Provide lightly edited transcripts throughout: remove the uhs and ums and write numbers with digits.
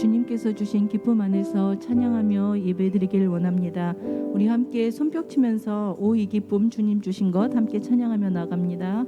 주님께서 주신 기쁨 안에서 찬양하며 예배드리기를 원합니다. 우리 함께 손뼉 치면서 오 이 기쁨 주님 주신 것 함께 찬양하며 나갑니다.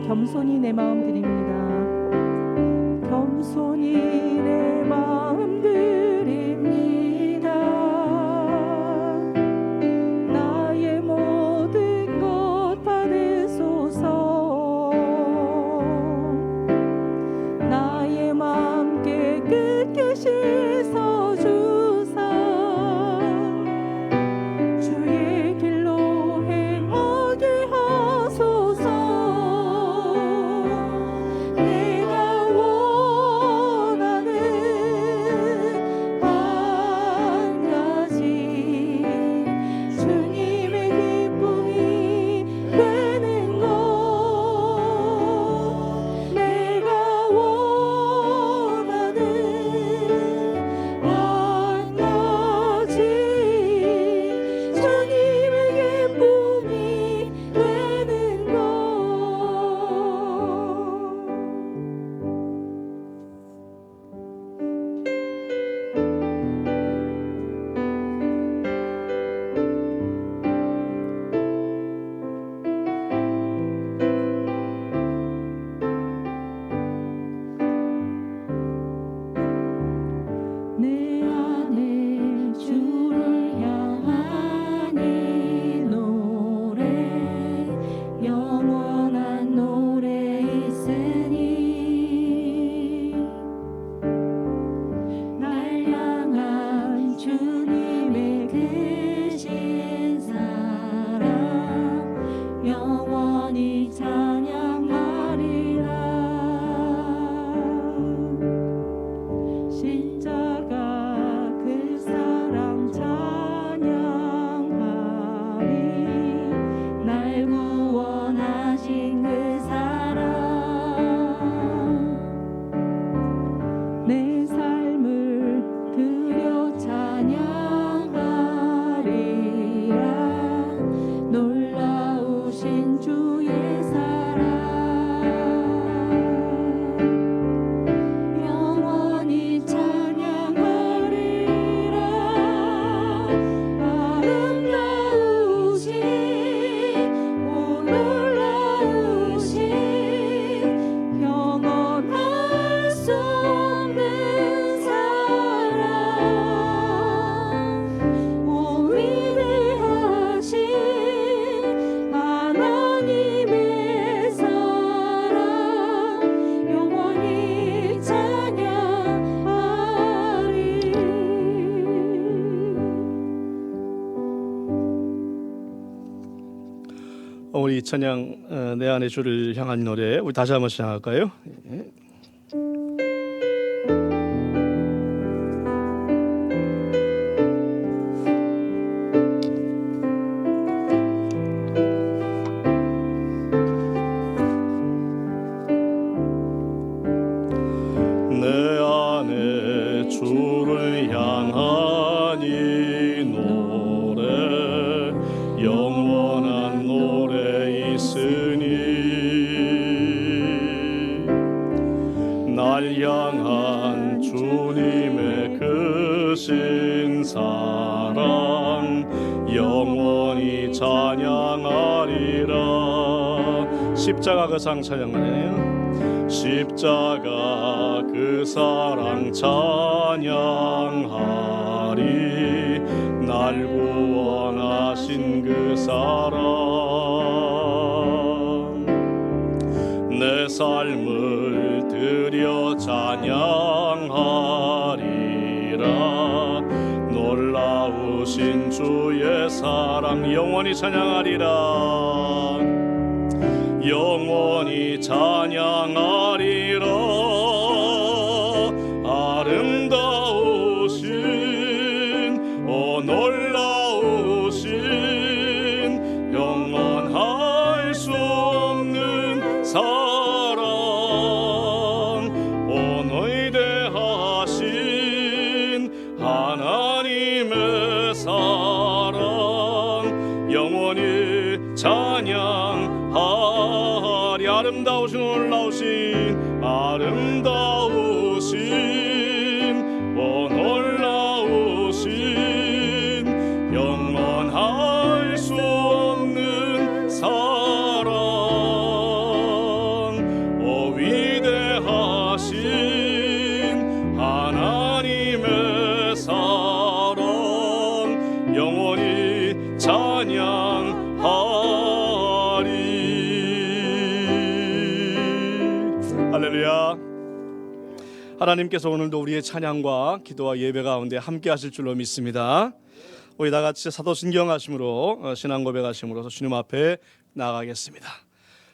겸손히 내 마음 드립니다. 겸손히 내 마음 드립니다. 나의 모든 것 받으소서. 나의 마음 깨끗게 씻어주사 주의 길로 행하게 하소서. 영원히 찬양하리라. 십자가 그 사랑 찬양하리. 날 구원하신 그 사랑. 내 삶을 드려 찬양하리라. 놀라우신 주의 사랑. 영원히 찬양하리라. 아름다우신 오 놀라우신 영원할 수 없는 사랑. 오 위대하신 하나님의 사랑. 영원히 찬양하리. 우리 찬양 내 안의 주를 향한 노래 우리 다시 한번 시작할까요? 예. 내 안에 주를 향한 이 노래 영원한 노래 있으니 날 향한 주님의 크신 사랑 영원히 찬양하리라. 십자가 그 사랑 찬양하네요. 십자가 그 사랑 찬양하리. 날 구원하신 그 사랑. 내 삶을 드려 찬양하리라. 놀라우신 주의 사랑 영원히 찬양하리라. 영원히 찬양하리라. 아름다우신 오 놀라우신 영원할 수 없는 사랑. 오 위대하신 하나님의 사랑 영원히 찬양하리라. 아름다우신 놀라우신 아름다우신 오 놀라우신 영원할 수 없는 사랑. 오 위대하신 하나님의 사랑 영원히 찬양하리. 할렐루야. 하나님께서 오늘도 우리의 찬양과 기도와 예배 가운데 함께 하실 줄로 믿습니다. 우리 다 같이 사도신경 하심으로 신앙 고백하심으로 주님 앞에 나아가겠습니다.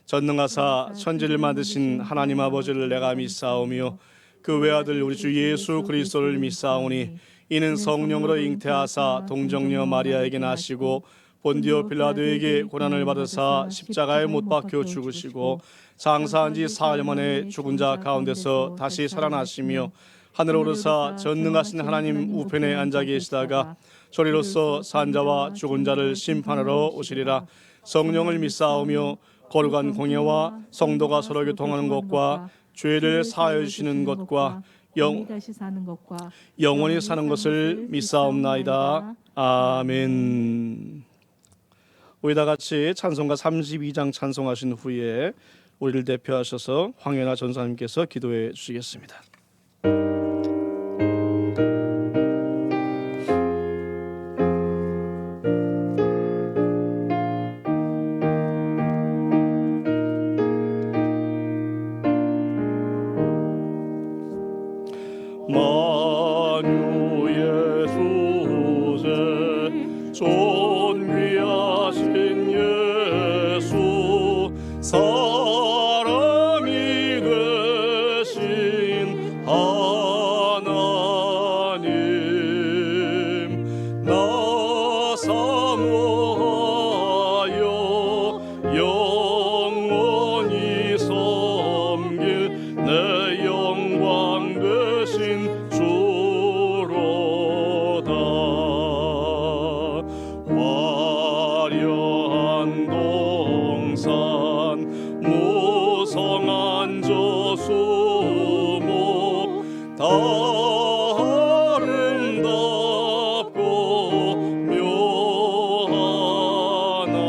전능하사 천지를 만드신 하나님 아버지를 내가 믿사오며 그 외아들 우리 주 예수 그리스도를 믿사오니 이는 성령으로 잉태하사 동정녀 마리아에게 나시고 본디오 빌라도에게 고난을 받으사 십자가에 못 박혀 죽으시고 장사한 지 사흘 만에 죽은 자 가운데서 다시 살아나시며 하늘 오르사 전능하신 하나님 우편에 앉아 계시다가 저리로서 산자와 죽은 자를 심판하러 오시리라. 성령을 믿사오며 거룩한 공예와 성도가 서로 교통하는 것과 죄를 사하여 주시는 것과 영원히 사는 것을 믿사옵나이다. 아멘. 우리 다 같이 찬송가 32장 찬송하신 후에 우리를 대표하셔서 황현아 전사님께서 기도해 주시겠습니다. 만유의 수제 존귀하신 예수 사람이 되신 하나님 나 사모하여 영원히 섬길 내 영광 되신 주로다. 화려한 동산 무성한 저수목 다 아름답고 묘하나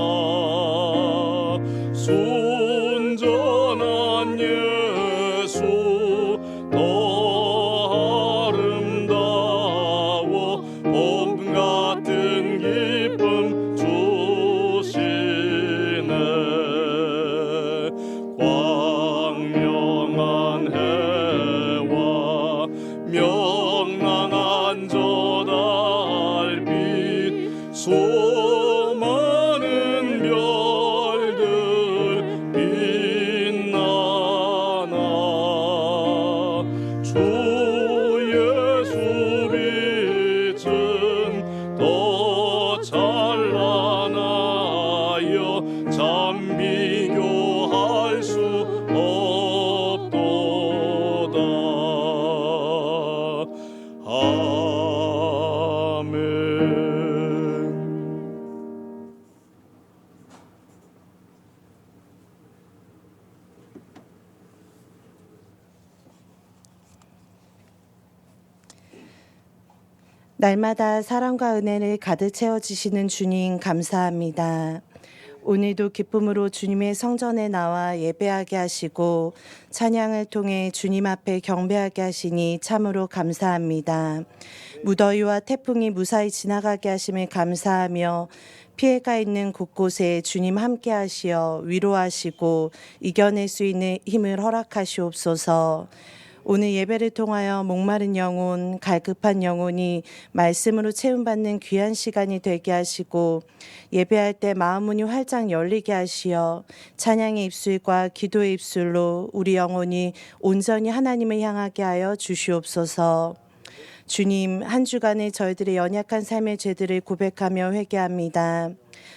순전한 예수 더 아름다워 봄 같은 기쁨 주시네. 광명한 해와 명랑한 저 달빛 수많은 별들 빛나나 주 예수 빛은 더 찬란하여 참 비교할 수 없도다. 아멘. 날마다 사랑과 은혜를 가득 채워주시는 주님 감사합니다. 오늘도 기쁨으로 주님의 성전에 나와 예배하게 하시고 찬양을 통해 주님 앞에 경배하게 하시니 참으로 감사합니다. 무더위와 태풍이 무사히 지나가게 하심을 감사하며 피해가 있는 곳곳에 주님 함께 하시어 위로하시고 이겨낼 수 있는 힘을 허락하시옵소서. 오늘 예배를 통하여 목마른 영혼, 갈급한 영혼이 말씀으로 채움받는 귀한 시간이 되게 하시고 예배할 때 마음 문이 활짝 열리게 하시어 찬양의 입술과 기도의 입술로 우리 영혼이 온전히 하나님을 향하게 하여 주시옵소서. 주님, 한 주간에 저희들의 연약한 삶의 죄들을 고백하며 회개합니다.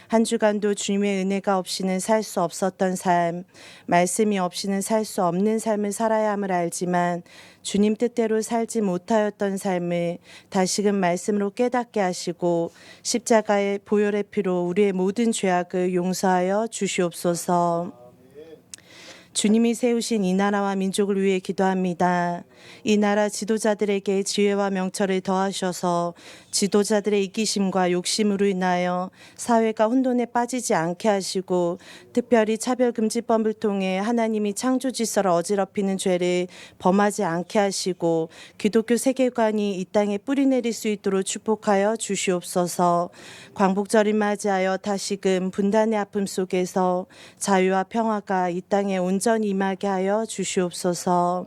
한 주간도 주님의 은혜가 없이는 살 수 없었던 삶, 말씀이 없이는 살 수 없는 삶을 살아야 함을 알지만 주님 뜻대로 살지 못하였던 삶을 다시금 말씀으로 깨닫게 하시고 십자가의 보혈의 피로 우리의 모든 죄악을 용서하여 주시옵소서. 주님이 세우신 이 나라와 민족을 위해 기도합니다. 이 나라 지도자들에게 지혜와 명철을 더하셔서 지도자들의 이기심과 욕심으로 인하여 사회가 혼돈에 빠지지 않게 하시고 특별히 차별금지법을 통해 하나님이 창조 질서를 어지럽히는 죄를 범하지 않게 하시고 기독교 세계관이 이 땅에 뿌리내릴 수 있도록 축복하여 주시옵소서. 광복절을 맞이하여 다시금 분단의 아픔 속에서 자유와 평화가 이 땅에 온전히 임하게 하여 주시옵소서.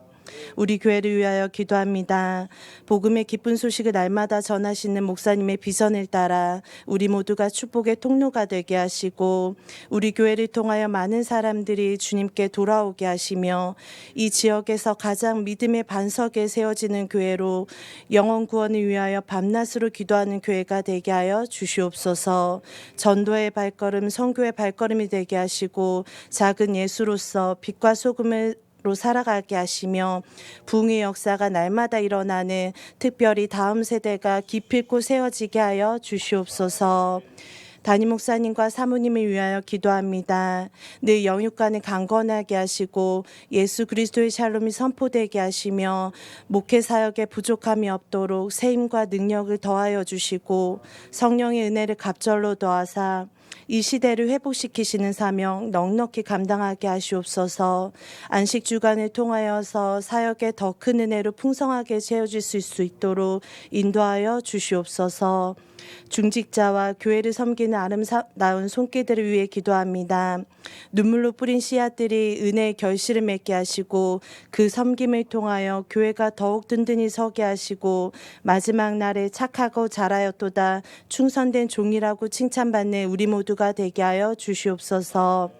우리 교회를 위하여 기도합니다. 복음의 기쁜 소식을 날마다 전하시는 목사님의 비전을 따라 우리 모두가 축복의 통로가 되게 하시고 우리 교회를 통하여 많은 사람들이 주님께 돌아오게 하시며 이 지역에서 가장 믿음의 반석에 세워지는 교회로 영혼 구원을 위하여 밤낮으로 기도하는 교회가 되게 하여 주시옵소서. 전도의 발걸음, 선교의 발걸음이 되게 하시고 작은 예수로서 빛과 소금을 로 살아가게 하시며 부흥의 역사가 날마다 일어나는 특별히 다음 세대가 기필코 세워지게 하여 주시옵소서. 담임 목사님과 사모님을 위하여 기도합니다. 늘 영육간을 강건하게 하시고 예수 그리스도의 샬롬이 선포되게 하시며 목회 사역에 부족함이 없도록 새 힘과 능력을 더하여 주시고 성령의 은혜를 갑절로 더하사 이 시대를 회복시키시는 사명 넉넉히 감당하게 하시옵소서. 안식 주간을 통하여서 사역에 더 큰 은혜로 풍성하게 채워질 수 있도록 인도하여 주시옵소서. 중직자와 교회를 섬기는 아름다운 손길들을 위해 기도합니다. 눈물로 뿌린 씨앗들이 은혜의 결실을 맺게 하시고 그 섬김을 통하여 교회가 더욱 든든히 서게 하시고 마지막 날에 착하고 잘하였도다 충성된 종이라고 칭찬받는 우리 모두가 되게 하여 주시옵소서.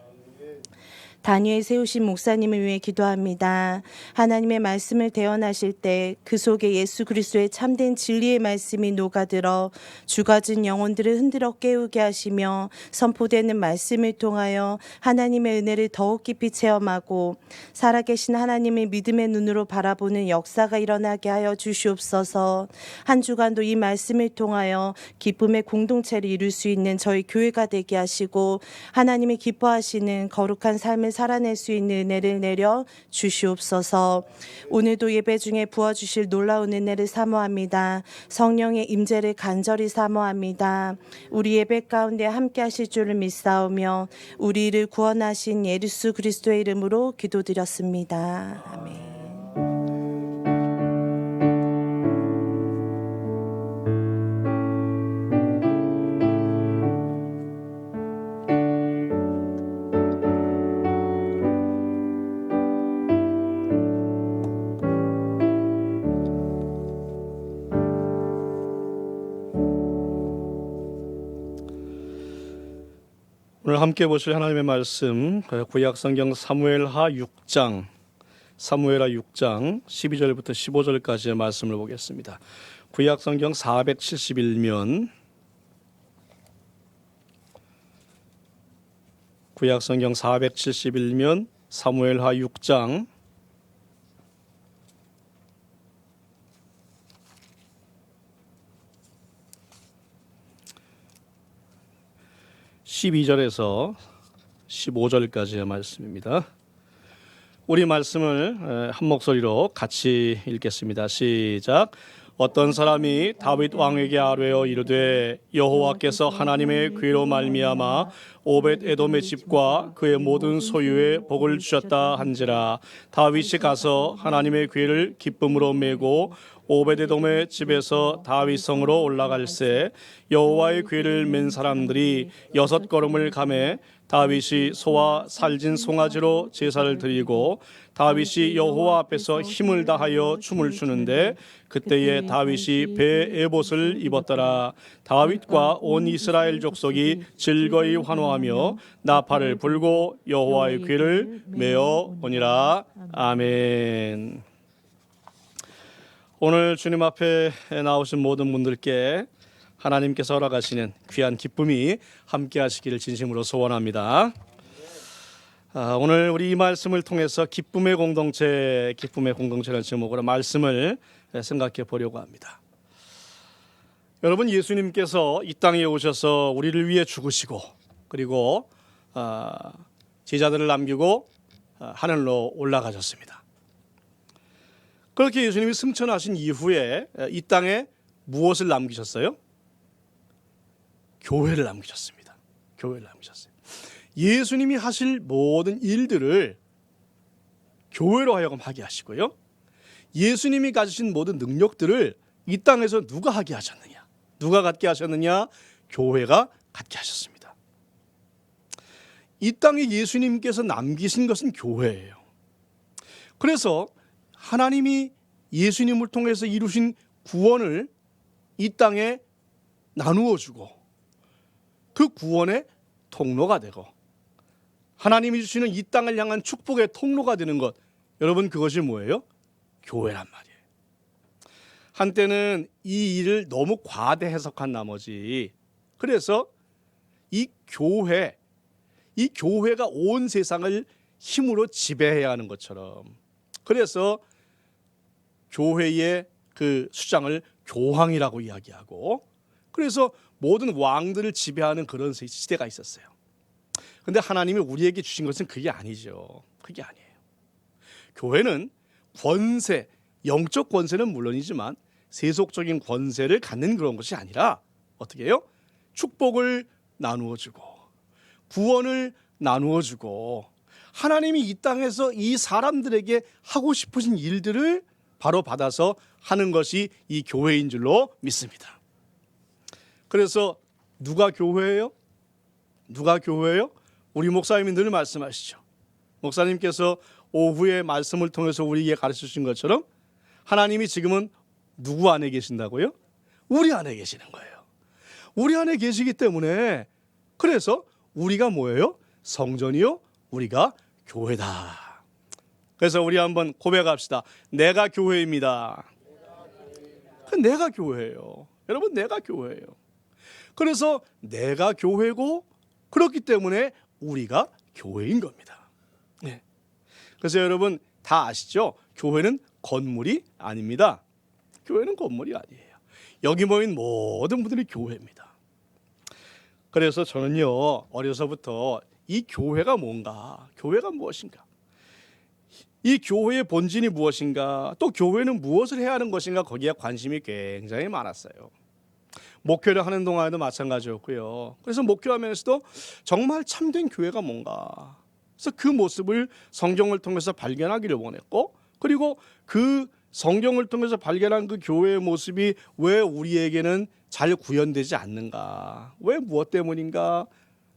단위에 세우신 목사님을 위해 기도합니다. 하나님의 말씀을 대언하실 때 그 속에 예수 그리스도의 참된 진리의 말씀이 녹아들어 죽어진 영혼들을 흔들어 깨우게 하시며 선포되는 말씀을 통하여 하나님의 은혜를 더욱 깊이 체험하고 살아계신 하나님의 믿음의 눈으로 바라보는 역사가 일어나게 하여 주시옵소서. 한 주간도 이 말씀을 통하여 기쁨의 공동체를 이룰 수 있는 저희 교회가 되게 하시고 하나님이 기뻐하시는 거룩한 삶을 살아낼 수 있는 은혜를 내려 주시옵소서. 오늘도 예배 중에 부어주실 놀라운 은혜를 사모합니다. 성령의 임재를 간절히 사모합니다. 우리 예배 가운데 함께 하실 줄을 믿사오며 우리를 구원하신 예수 그리스도의 이름으로 기도드렸습니다. 아멘. 오늘 함께 보실 하나님의 말씀 구약성경 사무엘하 6장 12절부터 15절까지의 말씀을 보겠습니다. 구약성경 471면 구약성경 471면 사무엘하 6장 12절에서 15절까지의 말씀입니다. 우리 말씀을 한 목소리로 같이 읽겠습니다. 시작. 어떤 사람이 다윗 왕에게 아뢰어 이르되 여호와께서 하나님의 괴로 말미암아 오벳 에돔의 집과 그의 모든 소유에 복을 주셨다 한지라. 다윗이 가서 하나님의 괴를 기쁨으로 메고 오벳에돔의 집에서 다윗 성으로 올라갈새 여호와의 괴를 맨 사람들이 6걸음을 가매 다윗이 소와 살진 송아지로 제사를 드리고 다윗이 여호와 앞에서 힘을 다하여 춤을 추는데 그때에 다윗이 배 에봇을 입었더라. 다윗과 온 이스라엘 족속이 즐거이 환호하며 나팔을 불고 여호와의 괴를 메어 오니라. 아멘. 오늘 주님 앞에 나오신 모든 분들께 하나님께서 허락하시는 귀한 기쁨이 함께 하시기를 진심으로 소원합니다. 오늘 우리 이 말씀을 통해서 기쁨의 공동체라는 제목으로 말씀을 생각해 보려고 합니다. 여러분, 예수님께서 이 땅에 오셔서 우리를 위해 죽으시고 그리고 제자들을 남기고 하늘로 올라가셨습니다. 그렇게 예수님이 승천하신 이후에 이 땅에 무엇을 남기셨어요? 교회를 남기셨습니다. 교회를 남기셨어요. 예수님이 하실 모든 일들을 교회로 하여금 하게 하시고요. 예수님이 가지신 모든 능력들을 이 땅에서 누가 하게 하셨느냐? 누가 갖게 하셨느냐? 교회가 갖게 하셨습니다. 이 땅에 예수님께서 남기신 것은 교회예요. 그래서 하나님이 예수님을 통해서 이루신 구원을 이 땅에 나누어 주고 그 구원의 통로가 되고 하나님이 주시는 이 땅을 향한 축복의 통로가 되는 것, 여러분, 그것이 뭐예요? 교회란 말이에요. 한때는 이 일을 너무 과대 해석한 나머지 그래서 이 교회가 온 세상을 힘으로 지배해야 하는 것처럼, 그래서 교회의 그 수장을 교황이라고 이야기하고, 그래서 모든 왕들을 지배하는 그런 시대가 있었어요. 그런데 하나님이 우리에게 주신 것은 그게 아니죠. 그게 아니에요. 교회는 권세, 영적 권세는 물론이지만 세속적인 권세를 갖는 그런 것이 아니라 어떻게 해요? 축복을 나누어주고 구원을 나누어주고 하나님이 이 땅에서 이 사람들에게 하고 싶으신 일들을 바로 받아서 하는 것이 이 교회인 줄로 믿습니다. 그래서 누가 교회예요? 누가 교회예요? 우리 목사님이 늘 말씀하시죠. 목사님께서 오후에 말씀을 통해서 우리에게 가르쳐 주신 것처럼 하나님이 지금은 누구 안에 계신다고요? 우리 안에 계시는 거예요. 우리 안에 계시기 때문에 그래서 우리가 뭐예요? 성전이요? 우리가 교회다. 그래서 우리 한번 고백합시다. 내가 교회입니다. 내가 교회예요. 여러분, 내가 교회예요. 그래서 내가 교회고 그렇기 때문에 우리가 교회인 겁니다. 네. 그래서 여러분 다 아시죠? 교회는 건물이 아닙니다. 교회는 건물이 아니에요. 여기 모인 모든 분들이 교회입니다. 그래서 저는요, 어려서부터 이 교회가 뭔가, 교회가 무엇인가, 이 교회의 본질이 무엇인가, 또 교회는 무엇을 해야 하는 것인가, 거기에 관심이 굉장히 많았어요. 목회를 하는 동안에도 마찬가지였고요. 그래서 목회하면서도 정말 참된 교회가 뭔가, 그래서 그 모습을 성경을 통해서 발견하기를 원했고, 그리고 그 성경을 통해서 발견한 그 교회의 모습이 왜 우리에게는 잘 구현되지 않는가, 왜 무엇 때문인가,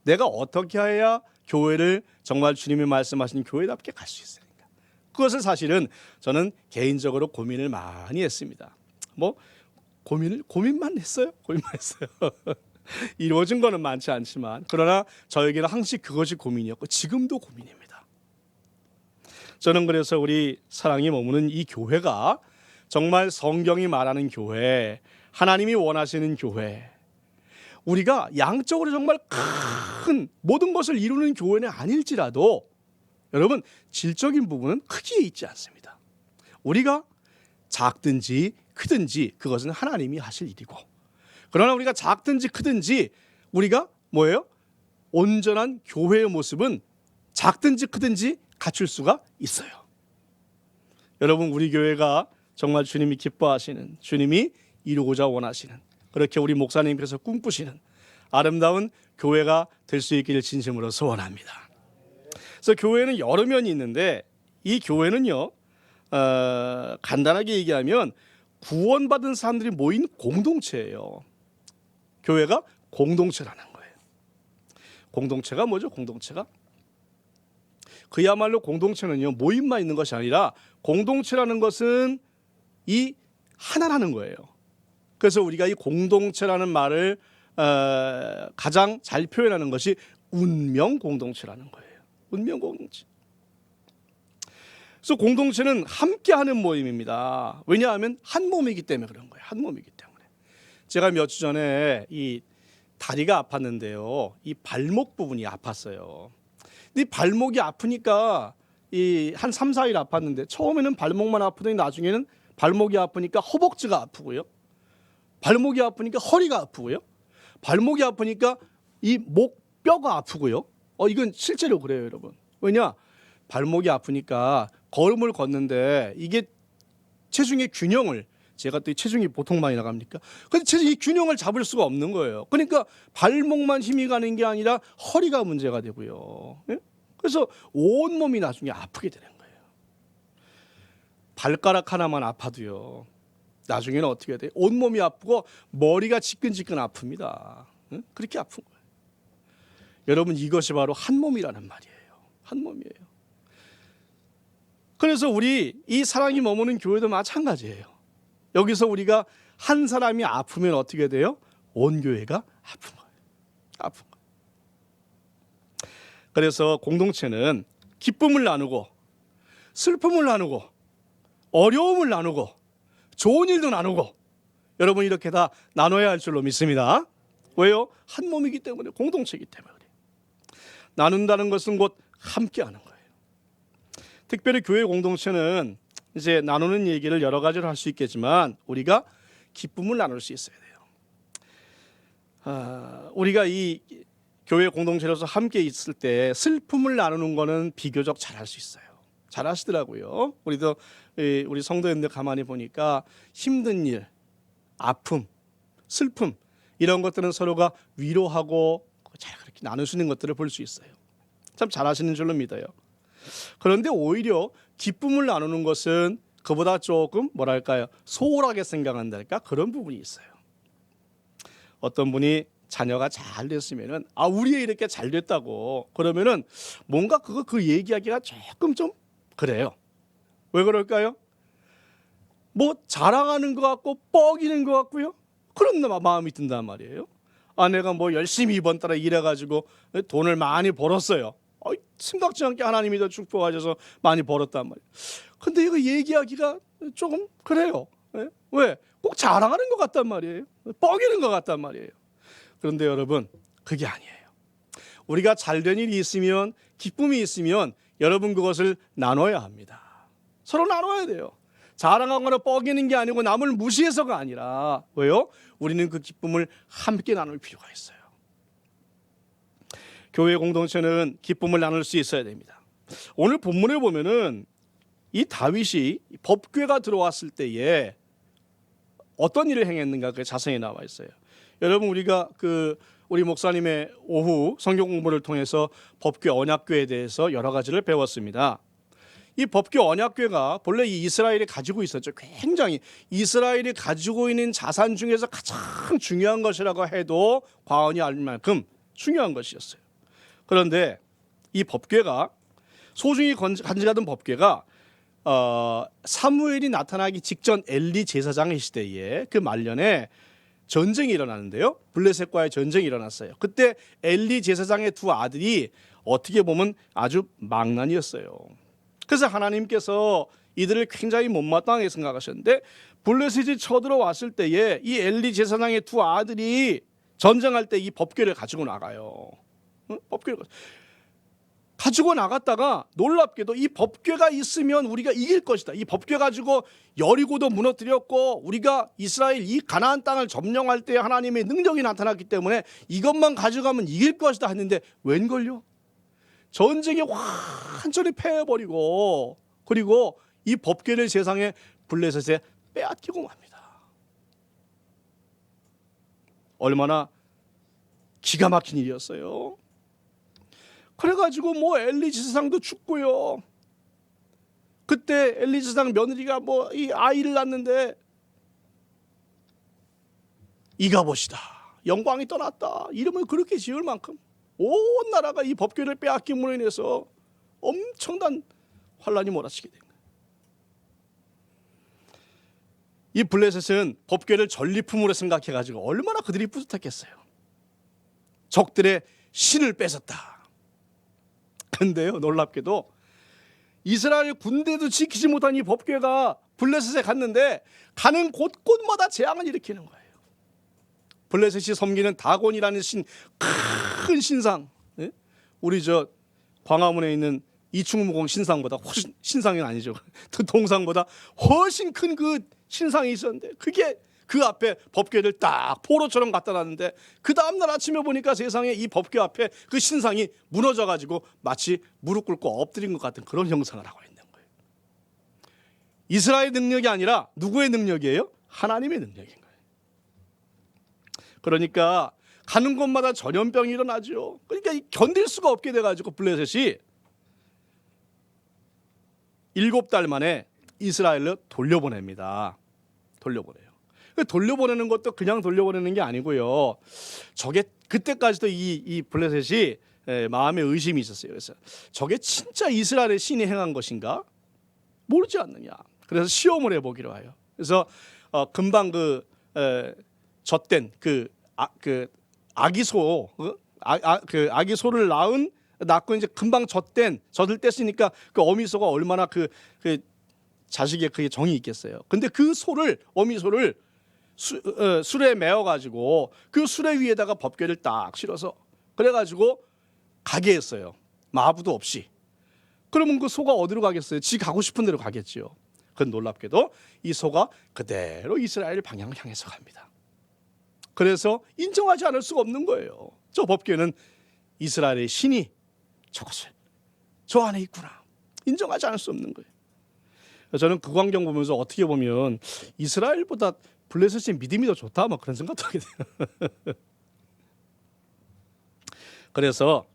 내가 어떻게 해야 교회를 정말 주님이 말씀하신 교회답게 갈 수 있을까, 그것을 사실은 저는 개인적으로 고민을 많이 했습니다. 뭐 고민만 했어요. 이루어진 거는 많지 않지만, 그러나 저에게는 항상 그것이 고민이었고 지금도 고민입니다. 저는 그래서 우리 사랑이 머무는 이 교회가 정말 성경이 말하는 교회, 하나님이 원하시는 교회, 우리가 양적으로 정말 큰 모든 것을 이루는 교회는 아닐지라도 여러분, 질적인 부분은 크게 있지 않습니다. 우리가 작든지 크든지 그것은 하나님이 하실 일이고, 그러나 우리가 작든지 크든지 우리가 뭐예요? 온전한 교회의 모습은 작든지 크든지 갖출 수가 있어요. 여러분, 우리 교회가 정말 주님이 기뻐하시는, 주님이 이루고자 원하시는, 그렇게 우리 목사님께서 꿈꾸시는 아름다운 교회가 될 수 있기를 진심으로 소원합니다. 그래서 교회는 여러 면이 있는데, 이 교회는요, 간단하게 얘기하면 구원받은 사람들이 모인 공동체예요. 교회가 공동체라는 거예요. 공동체가 뭐죠? 공동체가 그야말로 공동체는요, 모임만 있는 것이 아니라 공동체라는 것은 이 하나라는 거예요. 그래서 우리가 이 공동체라는 말을 가장 잘 표현하는 것이 운명 공동체라는 거예요. 운명 공동체. 그래서 공동체는 함께하는 모임입니다. 왜냐하면 한 몸이기 때문에 그런 거예요. 한 몸이기 때문에. 제가 몇 주 전에 이 다리가 아팠는데요, 이 발목 부분이 아팠어요. 이 발목이 아프니까 이 한 3, 4일 아팠는데, 처음에는 발목만 아프더니 나중에는 발목이 아프니까 허벅지가 아프고요, 발목이 아프니까 허리가 아프고요, 발목이 아프니까 이 목뼈가 아프고요. 이건 실제로 그래요, 여러분. 왜냐? 발목이 아프니까 걸음을 걷는데 이게 체중의 균형을, 제가 또 체중이 보통 많이 나갑니까? 근데 이 균형을 잡을 수가 없는 거예요. 그러니까 발목만 힘이 가는 게 아니라 허리가 문제가 되고요. 예? 그래서 온 몸이 나중에 아프게 되는 거예요. 발가락 하나만 아파도요, 나중에는 어떻게 돼요? 온 몸이 아프고 머리가 지끈지끈 아픕니다. 예? 그렇게 아픈 거예요. 여러분, 이것이 바로 한 몸이라는 말이에요. 한 몸이에요. 그래서 우리 이 사랑이 머무는 교회도 마찬가지예요. 여기서 우리가 한 사람이 아프면 어떻게 돼요? 온 교회가 아픈 거예요. 아픈 거예요. 그래서 공동체는 기쁨을 나누고, 슬픔을 나누고, 어려움을 나누고, 좋은 일도 나누고, 여러분 이렇게 다 나눠야 할 줄로 믿습니다. 왜요? 한 몸이기 때문에, 공동체이기 때문에. 나눈다는 것은 곧 함께하는 거예요. 특별히 교회 공동체는 이제 나누는 얘기를 여러 가지로 할 수 있겠지만, 우리가 기쁨을 나눌 수 있어야 돼요. 우리가 이 교회 공동체로서 함께 있을 때 슬픔을 나누는 거는 비교적 잘할 수 있어요. 잘하시더라고요. 우리도 우리 성도님들 가만히 보니까 힘든 일, 아픔, 슬픔, 이런 것들은 서로가 위로하고 잘 그렇게 나눌 수 있는 것들을 볼 수 있어요. 참 잘하시는 줄로 믿어요. 그런데 오히려 기쁨을 나누는 것은 그보다 조금 뭐랄까요, 소홀하게 생각한달까, 그런 부분이 있어요. 어떤 분이 자녀가 잘 됐으면은, 우리 애 이렇게 잘 됐다고 그러면은 뭔가 그 얘기하기가 조금 좀 그래요. 왜 그럴까요? 뭐 자랑하는 것 같고 뻐기는 것 같고요, 그런 마음이 든단 말이에요. 내가 뭐 열심히 이번 달에 일해가지고 돈을 많이 벌었어요. 생각지 않게 하나님이 더 축복하셔서 많이 벌었단 말이에요. 근데 이거 얘기하기가 조금 그래요. 예? 왜? 꼭 자랑하는 것 같단 말이에요. 뻐기는 것 같단 말이에요. 그런데 여러분, 그게 아니에요. 우리가 잘된 일이 있으면, 기쁨이 있으면 여러분 그것을 나눠야 합니다. 서로 나눠야 돼요. 자랑하거나 뻐기는 게 아니고 남을 무시해서가 아니라, 왜요? 우리는 그 기쁨을 함께 나눌 필요가 있어요. 교회 공동체는 기쁨을 나눌 수 있어야 됩니다. 오늘 본문에 보면은 이 다윗이 법궤가 들어왔을 때에 어떤 일을 행했는가 그 자세히 나와 있어요. 여러분, 우리가 우리 목사님의 오후 성경 공부를 통해서 법궤 언약궤에 대해서 여러 가지를 배웠습니다. 이 법궤 언약궤가 본래 이 이스라엘이 가지고 있었죠. 굉장히 이스라엘이 가지고 있는 자산 중에서 가장 중요한 것이라고 해도 과언이 아닐 만큼 중요한 것이었어요. 그런데 이 법궤가 소중히 간직하던 법궤가 사무엘이 나타나기 직전 엘리 제사장의 시대에 그 말년에 전쟁이 일어나는데요. 블레셋과의 전쟁이 일어났어요. 그때 엘리 제사장의 두 아들이 어떻게 보면 아주 망난이었어요. 그래서 하나님께서 이들을 굉장히 못마땅하게 생각하셨는데 블레셋이 쳐들어왔을 때에 이 엘리 제사장의 두 아들이 전쟁할 때 이 법궤를 가지고 나가요. 법궤를 가지고 나갔다가 놀랍게도 이 법궤가 있으면 우리가 이길 것이다. 이 법궤 가지고 여리고도 무너뜨렸고 우리가 이스라엘 이 가나안 땅을 점령할 때 하나님의 능력이 나타났기 때문에 이것만 가져가면 이길 것이다 했는데 웬걸요? 전쟁에 완전히 패해버리고 그리고 이 법궤를 세상에 블레셋에 빼앗기고 맙니다. 얼마나 기가 막힌 일이었어요. 그래가지고 엘리 제사장도 죽고요. 그때 엘리 제사장 며느리가 이 아이를 낳는데 이가봇이다, 영광이 떠났다 이름을 그렇게 지을 만큼 온 나라가 이 법궤를 빼앗김으로 인해서 엄청난 환란이 몰아치게 된 거예요. 이 블레셋은 법궤를 전리품으로 생각해가지고 얼마나 그들이 뿌듯했겠어요. 적들의 신을 뺏었다. 근데요, 놀랍게도 이스라엘 군대도 지키지 못한 이 법궤가 블레셋에 갔는데 가는 곳곳마다 재앙을 일으키는 거예요. 블레셋이 섬기는 다곤이라는 큰 신상, 우리 광화문에 있는 이충무공 신상보다 훨씬, 신상은 아니죠, 동상보다 훨씬 큰 그 신상이 있었는데 그게 그 앞에 법궤를 딱 포로처럼 갖다 놨는데 그 다음날 아침에 보니까 세상에 이 법궤 앞에 그 신상이 무너져가지고 마치 무릎 꿇고 엎드린 것 같은 그런 형상을 하고 있는 거예요. 이스라엘의 능력이 아니라 누구의 능력이에요? 하나님의 능력인 거예요. 그러니까 가는 곳마다 전염병이 일어나죠. 그러니까 견딜 수가 없게 돼가지고 블레셋이 7달 만에 이스라엘로 돌려보냅니다. 돌려보내요. 돌려보내는 것도 그냥 돌려보내는 게 아니고요. 저게 그때까지도 이 블레셋이 마음에 의심이 있었어요. 그래서 저게 진짜 이스라엘의 신이 행한 것인가? 모르지 않느냐. 그래서 시험을 해보기로 해요. 그래서 금방 젖된 아기소, 아기소를 낳고 이제 금방 젖을 뗐으니까 그 어미소가 얼마나 그 자식의 그게 정이 있겠어요. 근데 그 어미소를 술에 메어가지고 그 수레 위에다가 법궤를 딱 실어서 그래가지고 가게 했어요. 마부도 없이. 그러면 그 소가 어디로 가겠어요? 지 가고 싶은 데로 가겠지요. 그건 놀랍게도 이 소가 그대로 이스라엘 방향을 향해서 갑니다. 그래서 인정하지 않을 수가 없는 거예요. 저 법궤는 이스라엘의 신이 저 안에 있구나. 인정하지 않을 수 없는 거예요. 저는 그 광경 보면서 어떻게 보면 이스라엘보다 블레셋의 믿음이 더 좋다 그런 생각도 하게 돼요. 그래서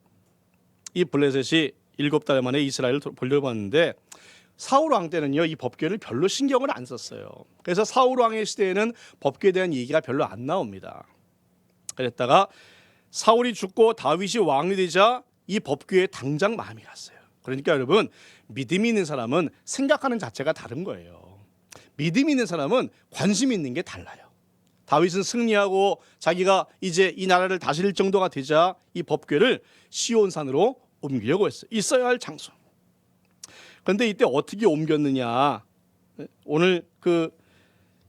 이 블레셋이 7달 만에 이스라엘을 돌려봤는데 사울 왕 때는요 이 법궤를 별로 신경을 안 썼어요. 그래서 사울 왕의 시대에는 법궤에 대한 얘기가 별로 안 나옵니다. 그랬다가 사울이 죽고 다윗이 왕이 되자 이 법궤에 당장 마음이 갔어요. 그러니까 여러분, 믿음이 있는 사람은 생각하는 자체가 다른 거예요. 믿음이 있는 사람은 관심 있는 게 달라요. 다윗은 승리하고 자기가 이제 이 나라를 다스릴 정도가 되자 이 법궤를 시온산으로 옮기려고 했어요. 있어야 할 장소. 그런데 이때 어떻게 옮겼느냐? 오늘 그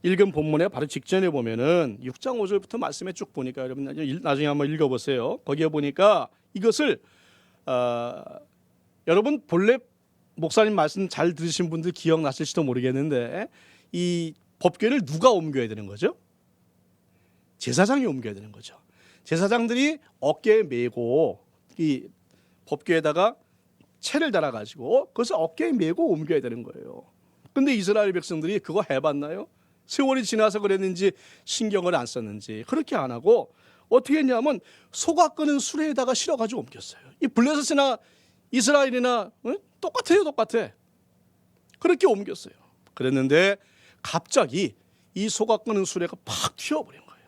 읽은 본문에 바로 직전에 보면은 6장 5절부터 말씀에 쭉 보니까 여러분 나중에 한번 읽어보세요. 거기에 보니까 이것을 여러분 본래 목사님 말씀 잘 들으신 분들 기억나실지도 모르겠는데 이 법궤를 누가 옮겨야 되는 거죠? 제사장이 옮겨야 되는 거죠. 제사장들이 어깨에 메고 이 법궤에다가 채를 달아가지고 그것을 어깨에 메고 옮겨야 되는 거예요. 근데 이스라엘 백성들이 그거 해봤나요? 세월이 지나서 그랬는지 신경을 안 썼는지 그렇게 안 하고 어떻게 했냐면 소가 끄는 수레에다가 실어가지고 옮겼어요. 이 블레셋이나 이스라엘이나 똑같아. 그렇게 옮겼어요. 그랬는데 갑자기 이 소가 끄는 수레가 팍 튀어버린 거예요.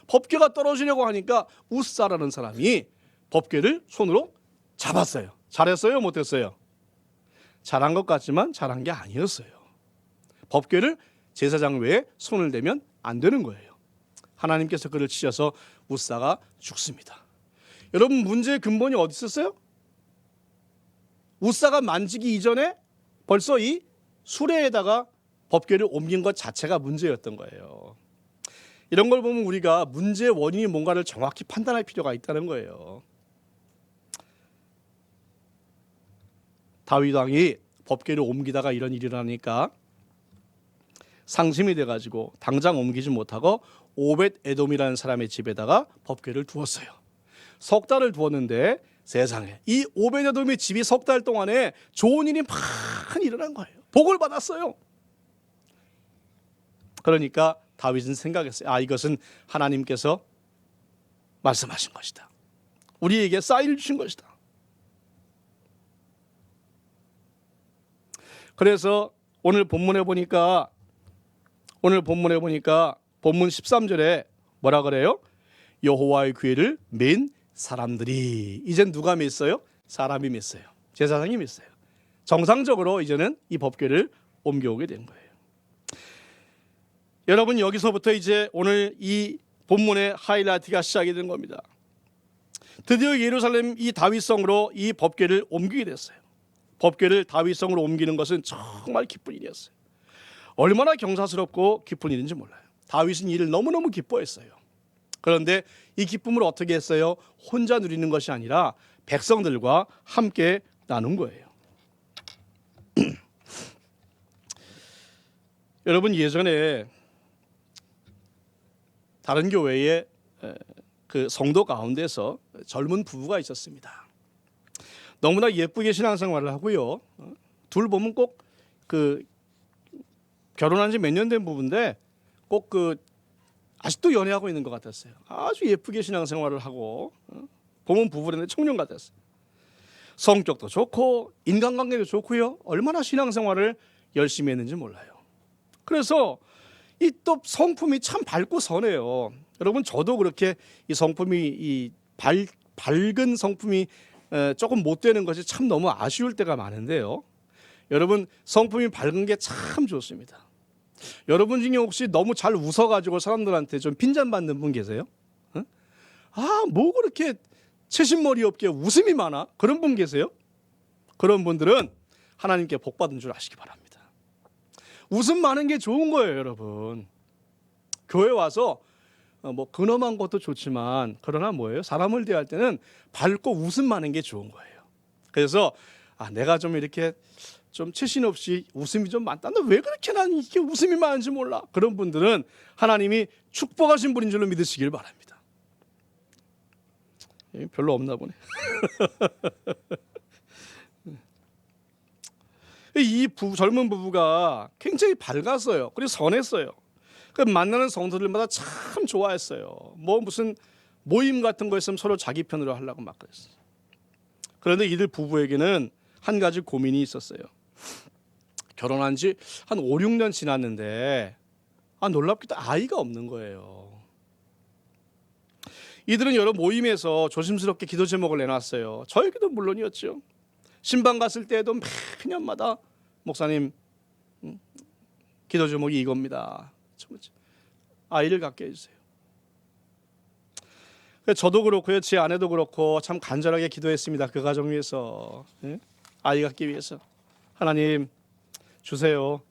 법궤가 떨어지려고 하니까 우사라는 사람이 법궤를 손으로 잡았어요. 잘했어요? 못했어요? 잘한 것 같지만 잘한 게 아니었어요. 법궤를 제사장 외에 손을 대면 안 되는 거예요. 하나님께서 그를 치셔서 우사가 죽습니다. 여러분 문제의 근본이 어디 있었어요? 우사가 만지기 이전에 벌써 이 수레에다가 법궤를 옮긴 것 자체가 문제였던 거예요. 이런 걸 보면 우리가 문제의 원인이 뭔가를 정확히 판단할 필요가 있다는 거예요. 다윗 왕이 법궤를 옮기다가 이런 일이 일어나니까 상심이 돼가지고 당장 옮기지 못하고 오벳 에돔이라는 사람의 집에다가 법궤를 두었어요. 석 달을 두었는데 세상에 이 오벳 에돔의 집이 석 달 동안에 좋은 일이 많이 일어난 거예요. 복을 받았어요. 그러니까 다윗은 생각했어요. 아, 이것은 하나님께서 말씀하신 것이다. 우리에게 사인을 주신 것이다. 그래서 오늘 본문에 보니까 본문 13절에 뭐라 그래요? 여호와의 궤를 맨 사람들이. 이젠 누가 맸어요? 사람이 맸어요. 제사장이 맸어요. 정상적으로 이제는 이 법궤를 옮겨오게 된 거예요. 여러분 여기서부터 이제 오늘 이 본문의 하이라이트가 시작이 된 겁니다. 드디어 예루살렘 이 다윗성으로 이 법궤를 옮기게 됐어요. 법궤를 다윗성으로 옮기는 것은 정말 기쁜 일이었어요. 얼마나 경사스럽고 기쁜 일인지 몰라요. 다윗은 이를 너무너무 기뻐했어요. 그런데 이 기쁨을 어떻게 했어요? 혼자 누리는 것이 아니라 백성들과 함께 나눈 거예요. 여러분 예전에 다른 교회에 그 성도 가운데서 젊은 부부가 있었습니다. 너무나 예쁘게 신앙생활을 하고요. 둘 보면 꼭 그 결혼한 지 몇 년 된 부부인데 꼭 그 아직도 연애하고 있는 것 같았어요. 아주 예쁘게 신앙생활을 하고 보면 부부인데 청년 같았어요. 성격도 좋고 인간관계도 좋고요. 얼마나 신앙생활을 열심히 했는지 몰라요. 그래서 이 또 성품이 참 밝고 선해요. 여러분 저도 그렇게 이 성품이 이 밝은 성품이 조금 못 되는 것이 참 너무 아쉬울 때가 많은데요. 여러분 성품이 밝은 게 참 좋습니다. 여러분 중에 혹시 너무 잘 웃어가지고 사람들한테 좀 핀잔받는 분 계세요? 뭐 그렇게 채신머리 없게 웃음이 많아? 그런 분 계세요? 그런 분들은 하나님께 복 받은 줄 아시기 바랍니다. 웃음 많은 게 좋은 거예요, 여러분. 교회 와서 뭐 근엄한 것도 좋지만 그러나 뭐예요? 사람을 대할 때는 밝고 웃음 많은 게 좋은 거예요. 그래서 내가 좀 이렇게 좀 채신 없이 웃음이 좀 많다는데 왜 그렇게 난 이게 웃음이 많은지 몰라. 그런 분들은 하나님이 축복하신 분인 줄로 믿으시길 바랍니다. 별로 없나 보네. 이 젊은 부부가 굉장히 밝았어요. 그리고 선했어요. 만나는 성도들마다 참 좋아했어요. 뭐 무슨 모임 같은 거 있으면 서로 자기 편으로 하려고 막 그랬어요. 그런데 이들 부부에게는 한 가지 고민이 있었어요. 결혼한 지 한 5, 6년 지났는데 놀랍게도 아이가 없는 거예요. 이들은 여러 모임에서 조심스럽게 기도 제목을 내놨어요. 저에게도 물론이었죠. 신방 갔을 때에도 매년마다 목사님 기도 제목이 이겁니다. 아이를 갖게 해주세요. 저도 그렇고요, 제 아내도 그렇고 참 간절하게 기도했습니다. 그 가정 위해서, 예? 아이 갖기 위해서. 하나님 주세요.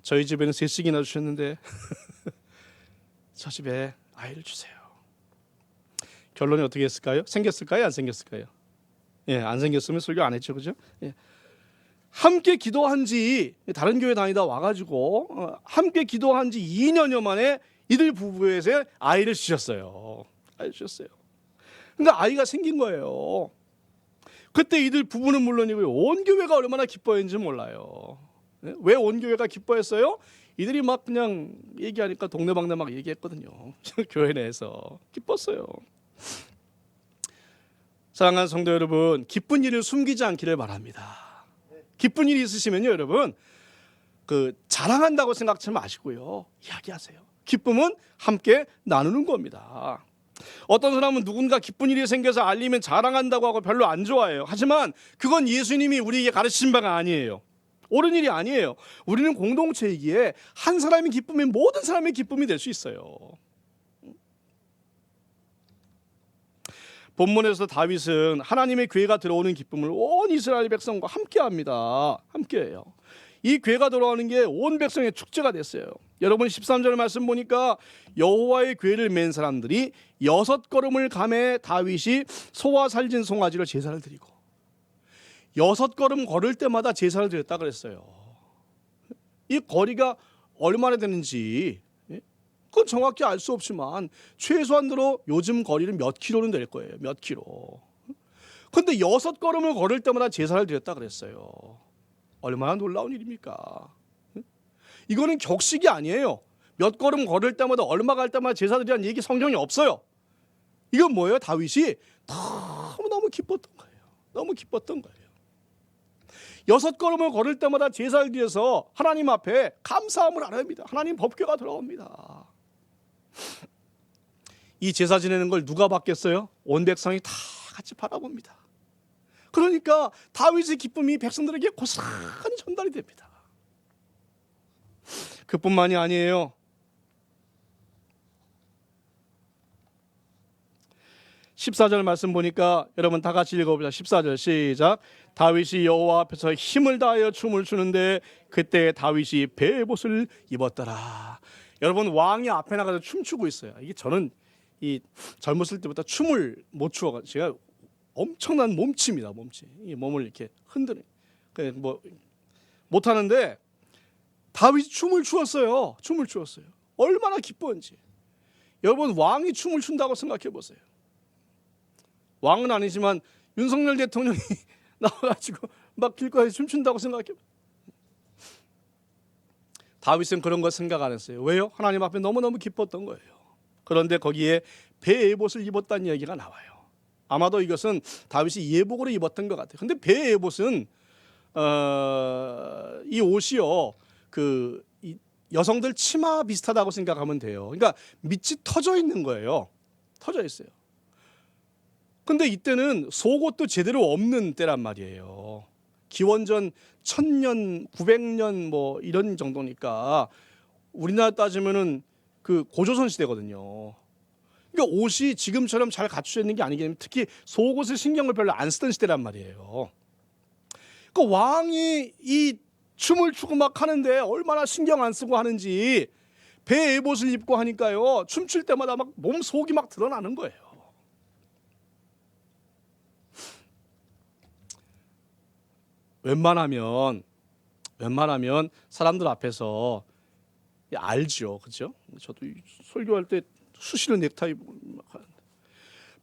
저희 집에는 셋씩이나 주셨는데 저 집에 아이를 주세요. 결론이 어떻게 했을까요? 생겼을까요? 안 생겼을까요? 예, 안 생겼으면 설교 안 했죠, 그죠? 예. 함께 기도한 지, 다른 교회 다니다 와가지고 함께 기도한 지 2년여 만에 이들 부부에서 아이를 주셨어요. 아이를 주셨어요. 그러니까 아이가 생긴 거예요. 그때 이들 부부는 물론이고요, 온 교회가 얼마나 기뻐했는지 몰라요. 예? 왜 온 교회가 기뻐했어요? 이들이 막 그냥 얘기하니까 동네방네 막 얘기했거든요. 교회 내에서 기뻤어요. 사랑하는 성도 여러분, 기쁜 일을 숨기지 않기를 바랍니다. 기쁜 일이 있으시면요, 여러분, 자랑한다고 생각하지 마시고요, 이야기하세요. 기쁨은 함께 나누는 겁니다. 어떤 사람은 누군가 기쁜 일이 생겨서 알리면 자랑한다고 하고 별로 안 좋아해요. 하지만 그건 예수님이 우리에게 가르치신 바가 아니에요. 옳은 일이 아니에요. 우리는 공동체이기에 한 사람이 기쁘면 모든 사람의 기쁨이 될 수 있어요. 본문에서 다윗은 하나님의 괴가 들어오는 기쁨을 온 이스라엘 백성과 함께합니다. 함께해요. 이 괴가 들어오는 게 온 백성의 축제가 됐어요. 여러분 13절 말씀 보니까 여호와의 괴를 맨 사람들이 6걸음을 가매 다윗이 소와 살진 송아지로 제사를 드리고, 6걸음 걸을 때마다 제사를 드렸다 그랬어요. 이 거리가 얼마나 되는지 그건 정확히 알 수 없지만 최소한으로 요즘 거리는 몇 킬로는 될 거예요. 몇 킬로. 근데 6걸음을 걸을 때마다 제사를 드렸다 그랬어요. 얼마나 놀라운 일입니까? 이거는 격식이 아니에요. 몇 걸음 걸을 때마다 얼마 갈 때마다 제사 드리라는 얘기 성경에 없어요. 이건 뭐예요? 다윗이 너무 기뻤던 거예요. 너무 기뻤던 거예요. 6걸음을 걸을 때마다 제사를 드려서 하나님 앞에 감사함을 아뢰입니다. 하나님 법궤가 들어옵니다. 이 제사 지내는 걸 누가 받겠어요? 온 백성이 다 같이 바라봅니다. 그러니까 다윗의 기쁨이 백성들에게 고스란히 전달이 됩니다. 그뿐만이 아니에요. 14절 말씀 보니까 여러분 다 같이 읽어보자. 14절 시작. 다윗이 여호와 앞에서 힘을 다하여 춤을 추는데 그때 다윗이 베옷을 입었더라. 여러분 왕이 앞에 나가서 춤추고 있어요. 이게 저는 이 젊었을 때부터 춤을 못 추어가지고 제가 엄청난 몸치입니다. 몸치. 이 몸을 이렇게 흔드는 뭐 못하는데 다윗이 춤을 추었어요. 춤을 추었어요. 얼마나 기뻤는지. 여러분 왕이 춤을 춘다고 생각해 보세요. 왕은 아니지만 윤석열 대통령이 나와가지고 막 길거리에 춤춘다고 생각해. 다윗은 그런 거 생각 안 했어요. 왜요? 하나님 앞에 너무너무 기뻤던 거예요. 그런데 거기에 베에봇을 입었다는 이야기가 나와요. 아마도 이것은 다윗이 예복으로 입었던 것 같아요. 근데 베에봇은 이 옷이요, 이 여성들 치마 비슷하다고 생각하면 돼요. 그러니까 밑이 터져 있는 거예요. 터져 있어요. 근데 이때는 속옷도 제대로 없는 때란 말이에요. 기원전 1000년, 900년 뭐 이런 정도니까 우리나라 따지면은 그 고조선 시대거든요. 그러니까 옷이 지금처럼 잘 갖춰져 있는 게 아니기 때문에 특히 속옷을 신경을 별로 안 쓰던 시대란 말이에요. 그 왕이 이 춤을 추고 막 하는데 얼마나 신경 안 쓰고 하는지 배 에봇을 입고 하니까요, 춤출 때마다 막 몸 속이 막 드러나는 거예요. 웬만하면 사람들 앞에서 알죠, 그렇죠? 저도 설교할 때 수시로 넥타이 막 하는데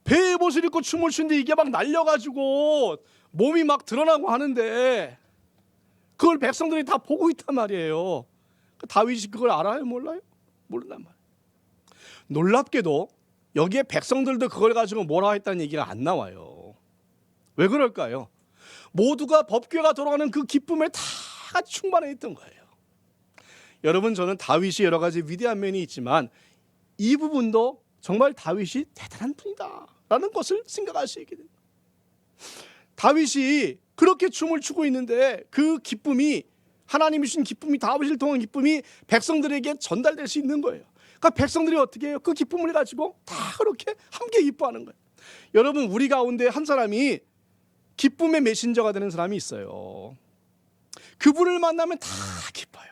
배 에봇을 입고 춤을 추는데 이게 막 날려가지고 몸이 막 드러나고 하는데 그걸 백성들이 다 보고 있단 말이에요. 다윗이 그걸 알아요, 몰라요? 모른단 말이에요. 놀랍게도 여기에 백성들도 그걸 가지고 뭐라 했다는 얘기가 안 나와요. 왜 그럴까요? 모두가 법궤가 돌아가는 그 기쁨에 다 같이 충만해 있던 거예요. 여러분, 저는 다윗이 여러 가지 위대한 면이 있지만 이 부분도 정말 다윗이 대단한 분이다 라는 것을 생각할 수 있게 됩니다. 다윗이 그렇게 춤을 추고 있는데 그 기쁨이, 하나님이 주신 기쁨이, 다윗을 통한 기쁨이 백성들에게 전달될 수 있는 거예요. 그러니까 백성들이 어떻게 해요? 그 기쁨을 가지고 다 그렇게 함께 기뻐하는 거예요. 여러분, 우리 가운데 한 사람이 기쁨의 메신저가 되는 사람이 있어요. 그분을 만나면 다 기뻐요.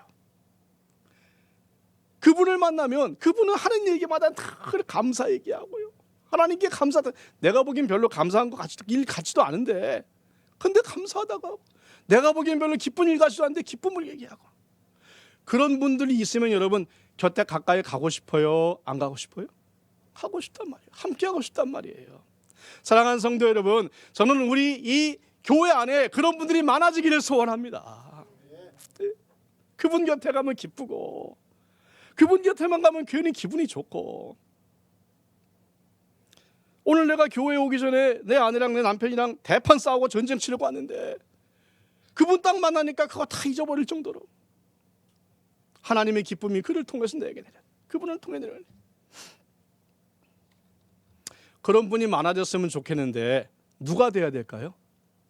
그분을 만나면 그분은 하는 얘기마다 다 감사 얘기하고요. 하나님께 감사하다. 내가 보기엔 별로 감사한 거 같지도 않은데, 근데 감사하다고 하고, 내가 보기엔 별로 기쁜 일 같지도 않은데 기쁨을 얘기하고. 그런 분들이 있으면 여러분 곁에 가까이 가고 싶어요? 안 가고 싶어요? 가고 싶단 말이에요. 함께 하고 싶단 말이에요. 사랑하는 성도 여러분, 저는 우리 이 교회 안에 그런 분들이 많아지기를 소원합니다. 그분 곁에 가면 기쁘고, 그분 곁에만 가면 괜히 기분이 좋고. 오늘 내가 교회에 오기 전에 내 아내랑 내 남편이랑 대판 싸우고 전쟁 치려고 왔는데 그분 딱 만나니까 그거 다 잊어버릴 정도로 하나님의 기쁨이 그를 통해서 내게 내려, 그분을 통해 내려. 그런 분이 많아졌으면 좋겠는데 누가 돼야 될까요?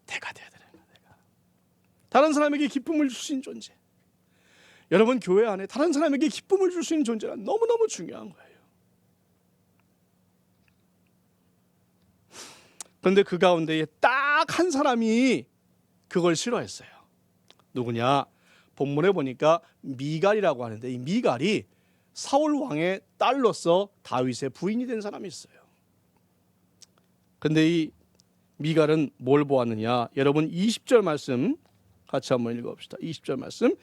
내가 돼야 되는 거예요. 내가. 다른 사람에게 기쁨을 줄 수 있는 존재. 여러분, 교회 안에 다른 사람에게 기쁨을 줄 수 있는 존재가 너무너무 중요한 거예요. 그런데 그 가운데에 딱 한 사람이 그걸 싫어했어요. 누구냐? 본문에 보니까 미갈이라고 하는데, 이 미갈이 사울 왕의 딸로서 다윗의 부인이 된 사람이 있어요. 근데 이 미갈은 뭘 보았느냐? 여러분 20절 말씀 같이 한번 읽어봅시다. 20절 말씀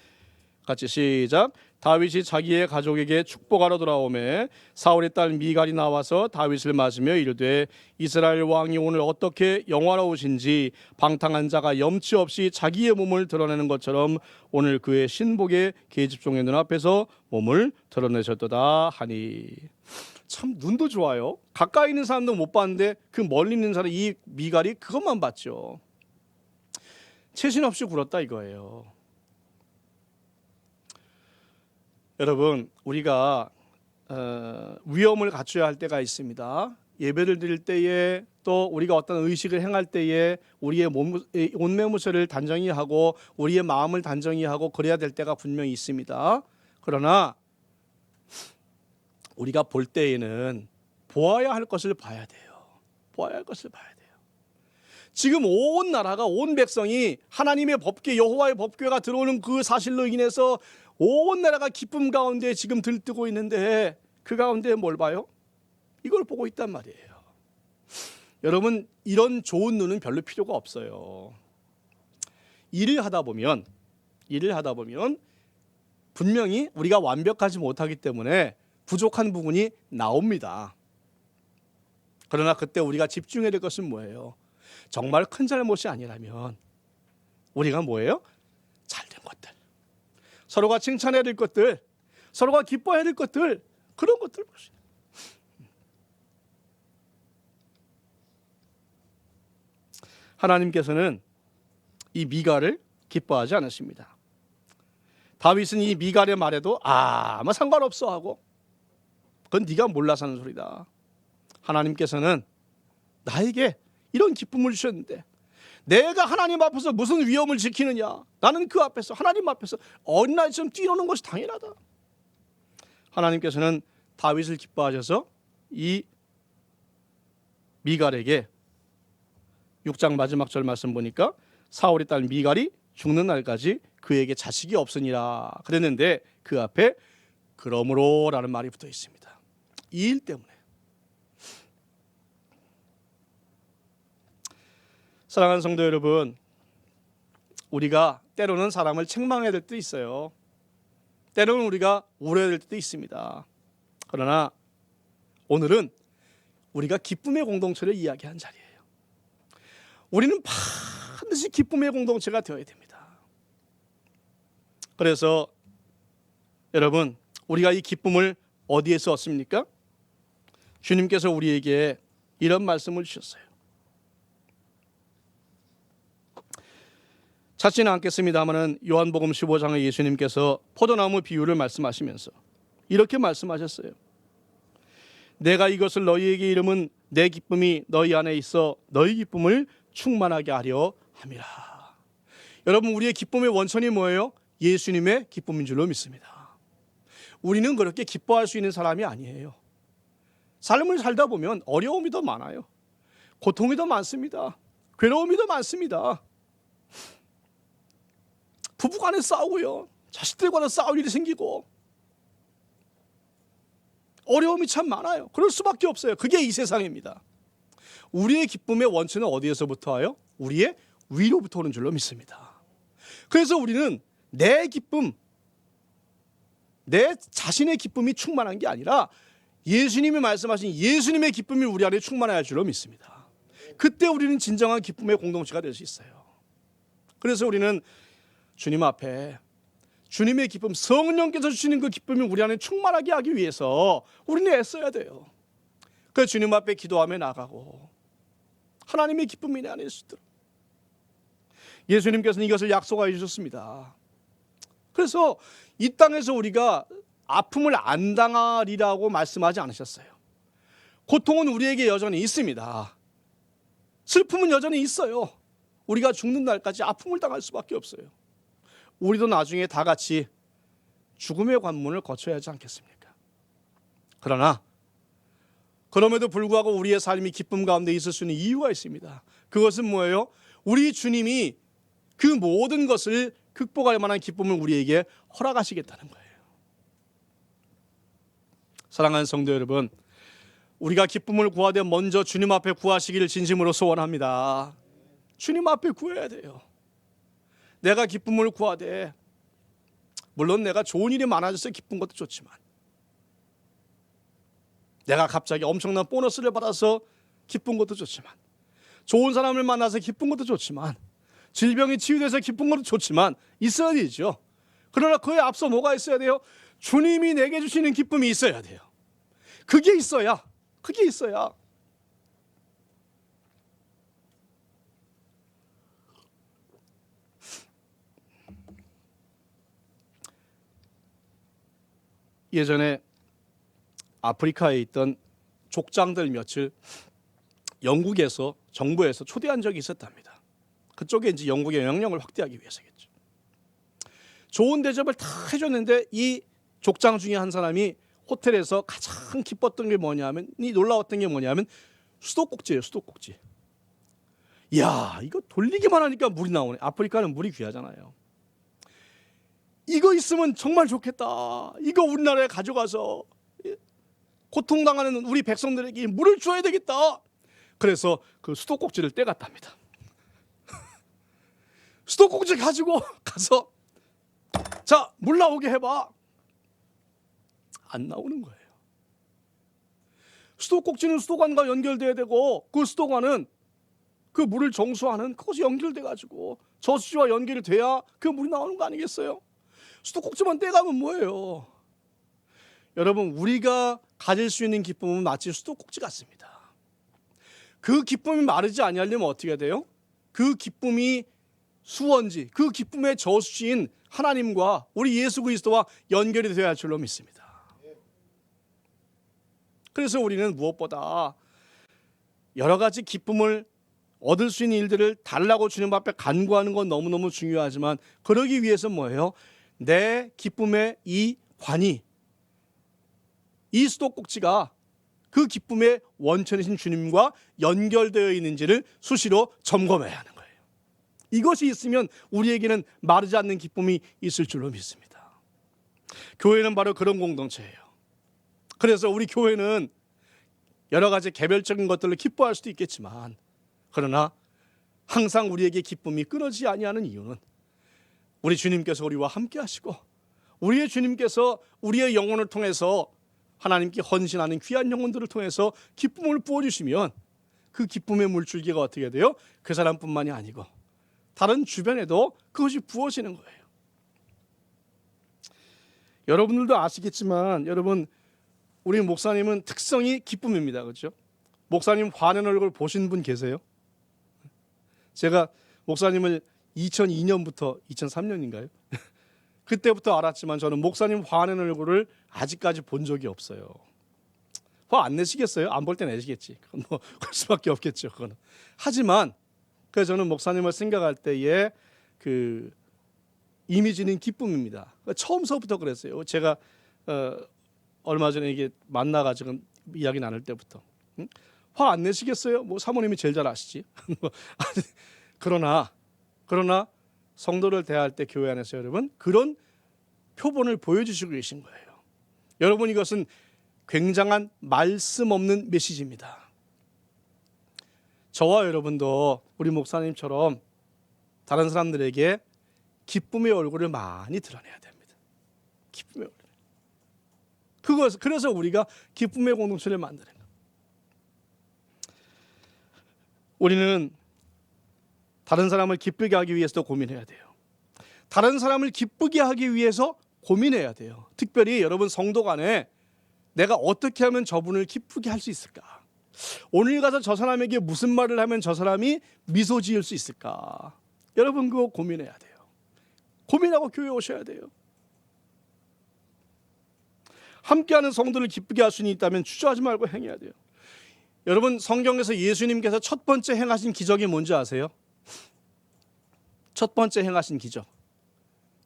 같이 시작. 다윗이 자기의 가족에게 축복하러 돌아오매 사울의 딸 미갈이 나와서 다윗을 맞으며 이르되 이스라엘 왕이 오늘 어떻게 영화로우신지 방탕한 자가 염치 없이 자기의 몸을 드러내는 것처럼 오늘 그의 신복의 계집종의 눈앞에서 몸을 드러내셨도다 하니. 참 눈도 좋아요. 가까이 있는 사람도 못 봤는데 그 멀리 있는 사람, 이 미갈이 그것만 봤죠. 채신 없이 굴었다 이거예요. 여러분, 우리가 위엄을 갖춰야 할 때가 있습니다. 예배를 드릴 때에, 또 우리가 어떤 의식을 행할 때에 우리의 옷매무새를 단정히 하고 우리의 마음을 단정히 하고 그래야 될 때가 분명히 있습니다. 그러나 우리가 볼 때에는 보아야 할 것을 봐야 돼요. 보아야 할 것을 봐야 돼요. 지금 온 나라가, 온 백성이 하나님의 법궤, 여호와의 법궤가 들어오는 그 사실로 인해서 온 나라가 기쁨 가운데 지금 들뜨고 있는데 그 가운데 뭘 봐요? 이걸 보고 있단 말이에요. 여러분, 이런 좋은 눈은 별로 필요가 없어요. 일을 하다 보면 분명히 우리가 완벽하지 못하기 때문에 부족한 부분이 나옵니다. 그러나 그때 우리가 집중해야 될 것은 뭐예요? 정말 큰 잘못이 아니라면 우리가 뭐예요? 잘된 것들, 서로가 칭찬해야 될 것들, 서로가 기뻐해야 될 것들, 그런 것들 보세요. 하나님께서는 이 미갈을 기뻐하지 않으십니다. 다윗은 이 미갈의 말에도 아무 상관없어 하고, 그건 네가 몰라서 하는 소리다. 하나님께서는 나에게 이런 기쁨을 주셨는데 내가 하나님 앞에서 무슨 위엄을 지키느냐? 나는 그 앞에서, 하나님 앞에서 어린아이처럼 뛰노는 것이 당연하다. 하나님께서는 다윗을 기뻐하셔서 이 미갈에게 6장 마지막 절 말씀 보니까 사울의 딸 미갈이 죽는 날까지 그에게 자식이 없으니라 그랬는데 그 앞에 그러므로 라는 말이 붙어 있습니다. 이 일 때문에. 사랑하는 성도 여러분, 우리가 때로는 사람을 책망해야 될 때도 있어요. 때로는 우리가 울어야 될 때도 있습니다. 그러나 오늘은 우리가 기쁨의 공동체를 이야기한 자리예요. 우리는 반드시 기쁨의 공동체가 되어야 됩니다. 그래서 여러분, 우리가 이 기쁨을 어디에서 얻습니까? 주님께서 우리에게 이런 말씀을 주셨어요. 찾지는 않겠습니다마는 요한복음 15장에 예수님께서 포도나무 비유를 말씀하시면서 이렇게 말씀하셨어요. 내가 이것을 너희에게 이름은 내 기쁨이 너희 안에 있어 너희 기쁨을 충만하게 하려 함이라. 여러분, 우리의 기쁨의 원천이 뭐예요? 예수님의 기쁨인 줄로 믿습니다. 우리는 그렇게 기뻐할 수 있는 사람이 아니에요. 삶을 살다 보면 어려움이 더 많아요. 고통이 더 많습니다. 괴로움이 더 많습니다. 부부간에 싸우고요. 자식들과는 싸울 일이 생기고 어려움이 참 많아요. 그럴 수밖에 없어요. 그게 이 세상입니다. 우리의 기쁨의 원천은 어디에서부터 와요? 우리의 위로부터 오는 줄로 믿습니다. 그래서 우리는 내 기쁨, 내 자신의 기쁨이 충만한 게 아니라 예수님이 말씀하신 예수님의 기쁨이 우리 안에 충만할 줄로 믿습니다. 그때 우리는 진정한 기쁨의 공동체가 될 수 있어요. 그래서 우리는 주님 앞에 주님의 기쁨, 성령께서 주시는 그 기쁨이 우리 안에 충만하게 하기 위해서 우리는 애써야 돼요. 그래서 주님 앞에 기도하며 나가고 하나님의 기쁨이 내 안에 있도록 예수님께서는 이것을 약속하여 주셨습니다. 그래서 이 땅에서 우리가 아픔을 안 당하리라고 말씀하지 않으셨어요. 고통은 우리에게 여전히 있습니다. 슬픔은 여전히 있어요. 우리가 죽는 날까지 아픔을 당할 수밖에 없어요. 우리도 나중에 다 같이 죽음의 관문을 거쳐야 하지 않겠습니까? 그러나 그럼에도 불구하고 우리의 삶이 기쁨 가운데 있을 수 있는 이유가 있습니다. 그것은 뭐예요? 우리 주님이 그 모든 것을 극복할 만한 기쁨을 우리에게 허락하시겠다는 거예요. 사랑하는 성도 여러분, 우리가 기쁨을 구하되 먼저 주님 앞에 구하시기를 진심으로 소원합니다. 주님 앞에 구해야 돼요. 내가 기쁨을 구하되 물론 내가 좋은 일이 많아져서 기쁜 것도 좋지만 내가 갑자기 엄청난 보너스를 받아서 기쁜 것도 좋지만 좋은 사람을 만나서 기쁜 것도 좋지만 질병이 치유돼서 기쁜 것도 좋지만 있어야 되죠. 그러나 그에 앞서 뭐가 있어야 돼요? 주님이 내게 주시는 기쁨이 있어야 돼요. 그게 있어야 예전에 아프리카에 있던 족장들 며칠 영국에서 정부에서 초대한 적이 있었답니다. 그쪽에 이제 영국의 영향력을 확대하기 위해서겠죠. 좋은 대접을 다 해줬는데 이 족장 중에 한 사람이 호텔에서 가장 기뻤던 게 뭐냐면, 놀라웠던 게 뭐냐면 수도꼭지예요. 수도꼭지. 이야, 이거 돌리기만 하니까 물이 나오네. 아프리카는 물이 귀하잖아요. 이거 있으면 정말 좋겠다. 이거 우리나라에 가져가서 고통당하는 우리 백성들에게 물을 줘야 되겠다. 그래서 그 수도꼭지를 떼갔답니다. 수도꼭지 가지고 가서 자, 물 나오게 해봐. 안 나오는 거예요. 수도꼭지는 수도관과 연결돼야 되고 그 수도관은 그 물을 정수하는 그것이 연결돼 가지고 저수지와 연결이 돼야 그 물이 나오는 거 아니겠어요? 수도꼭지만 떼가면 뭐예요? 여러분, 우리가 가질 수 있는 기쁨은 마치 수도꼭지 같습니다. 그 기쁨이 마르지 아니하려면 어떻게 돼요? 그 기쁨이 수원지, 그 기쁨의 저수지인 하나님과 우리 예수 그리스도와 연결이 되어야 할 줄로 믿습니다. 그래서 우리는 무엇보다 여러 가지 기쁨을 얻을 수 있는 일들을 달라고 주님 앞에 간구하는 건 너무너무 중요하지만 그러기 위해서 뭐예요? 내 기쁨의 이 관이, 이 수도꼭지가 그 기쁨의 원천이신 주님과 연결되어 있는지를 수시로 점검해야 하는 거예요. 이것이 있으면 우리에게는 마르지 않는 기쁨이 있을 줄로 믿습니다. 교회는 바로 그런 공동체예요. 그래서 우리 교회는 여러 가지 개별적인 것들을 기뻐할 수도 있겠지만 그러나 항상 우리에게 기쁨이 끊어지지 아니하는 이유는 우리 주님께서 우리와 함께 하시고 우리의 주님께서 우리의 영혼을 통해서 하나님께 헌신하는 귀한 영혼들을 통해서 기쁨을 부어주시면 그 기쁨의 물줄기가 어떻게 돼요? 그 사람뿐만이 아니고 다른 주변에도 그것이 부어지는 거예요. 여러분들도 아시겠지만 여러분, 우리 목사님은 특성이 기쁨입니다. 그렇죠? 목사님 화낸 얼굴 보신 분 계세요? 제가 목사님을 2002년부터 2003년인가요? 그때부터 알았지만 저는 목사님 화낸 얼굴을 아직까지 본 적이 없어요. 화 안 내시겠어요? 안 볼 때 내시겠지. 그건 뭐 그럴 수밖에 없겠죠. 그거는. 하지만 그래서 저는 목사님을 생각할 때의 그 이미지는 기쁨입니다. 처음서부터 그랬어요. 제가 얼마 전에 이게 만나가지고 이야기 나눌 때부터 화 안 내시겠어요? 뭐 사모님이 제일 잘 아시지. 그러나 성도를 대할 때 교회 안에서 여러분 그런 표본을 보여주시고 계신 거예요. 여러분 이것은 굉장한 말씀 없는 메시지입니다. 저와 여러분도 우리 목사님처럼 다른 사람들에게 기쁨의 얼굴을 많이 드러내야 됩니다. 기쁨의 얼굴. 그래서 우리가 기쁨의 공동체를 만드는 거예요. 우리는 다른 사람을 기쁘게 하기 위해서도 고민해야 돼요. 다른 사람을 기쁘게 하기 위해서 고민해야 돼요. 특별히 여러분 성도 간에 내가 어떻게 하면 저분을 기쁘게 할 수 있을까? 오늘 가서 저 사람에게 무슨 말을 하면 저 사람이 미소 지을 수 있을까? 여러분 그거 고민해야 돼요. 고민하고 교회 오셔야 돼요. 함께하는 성도를 기쁘게 할 수 있다면 주저하지 말고 행해야 돼요. 여러분 성경에서 예수님께서 첫 번째 행하신 기적이 뭔지 아세요? 첫 번째 행하신 기적.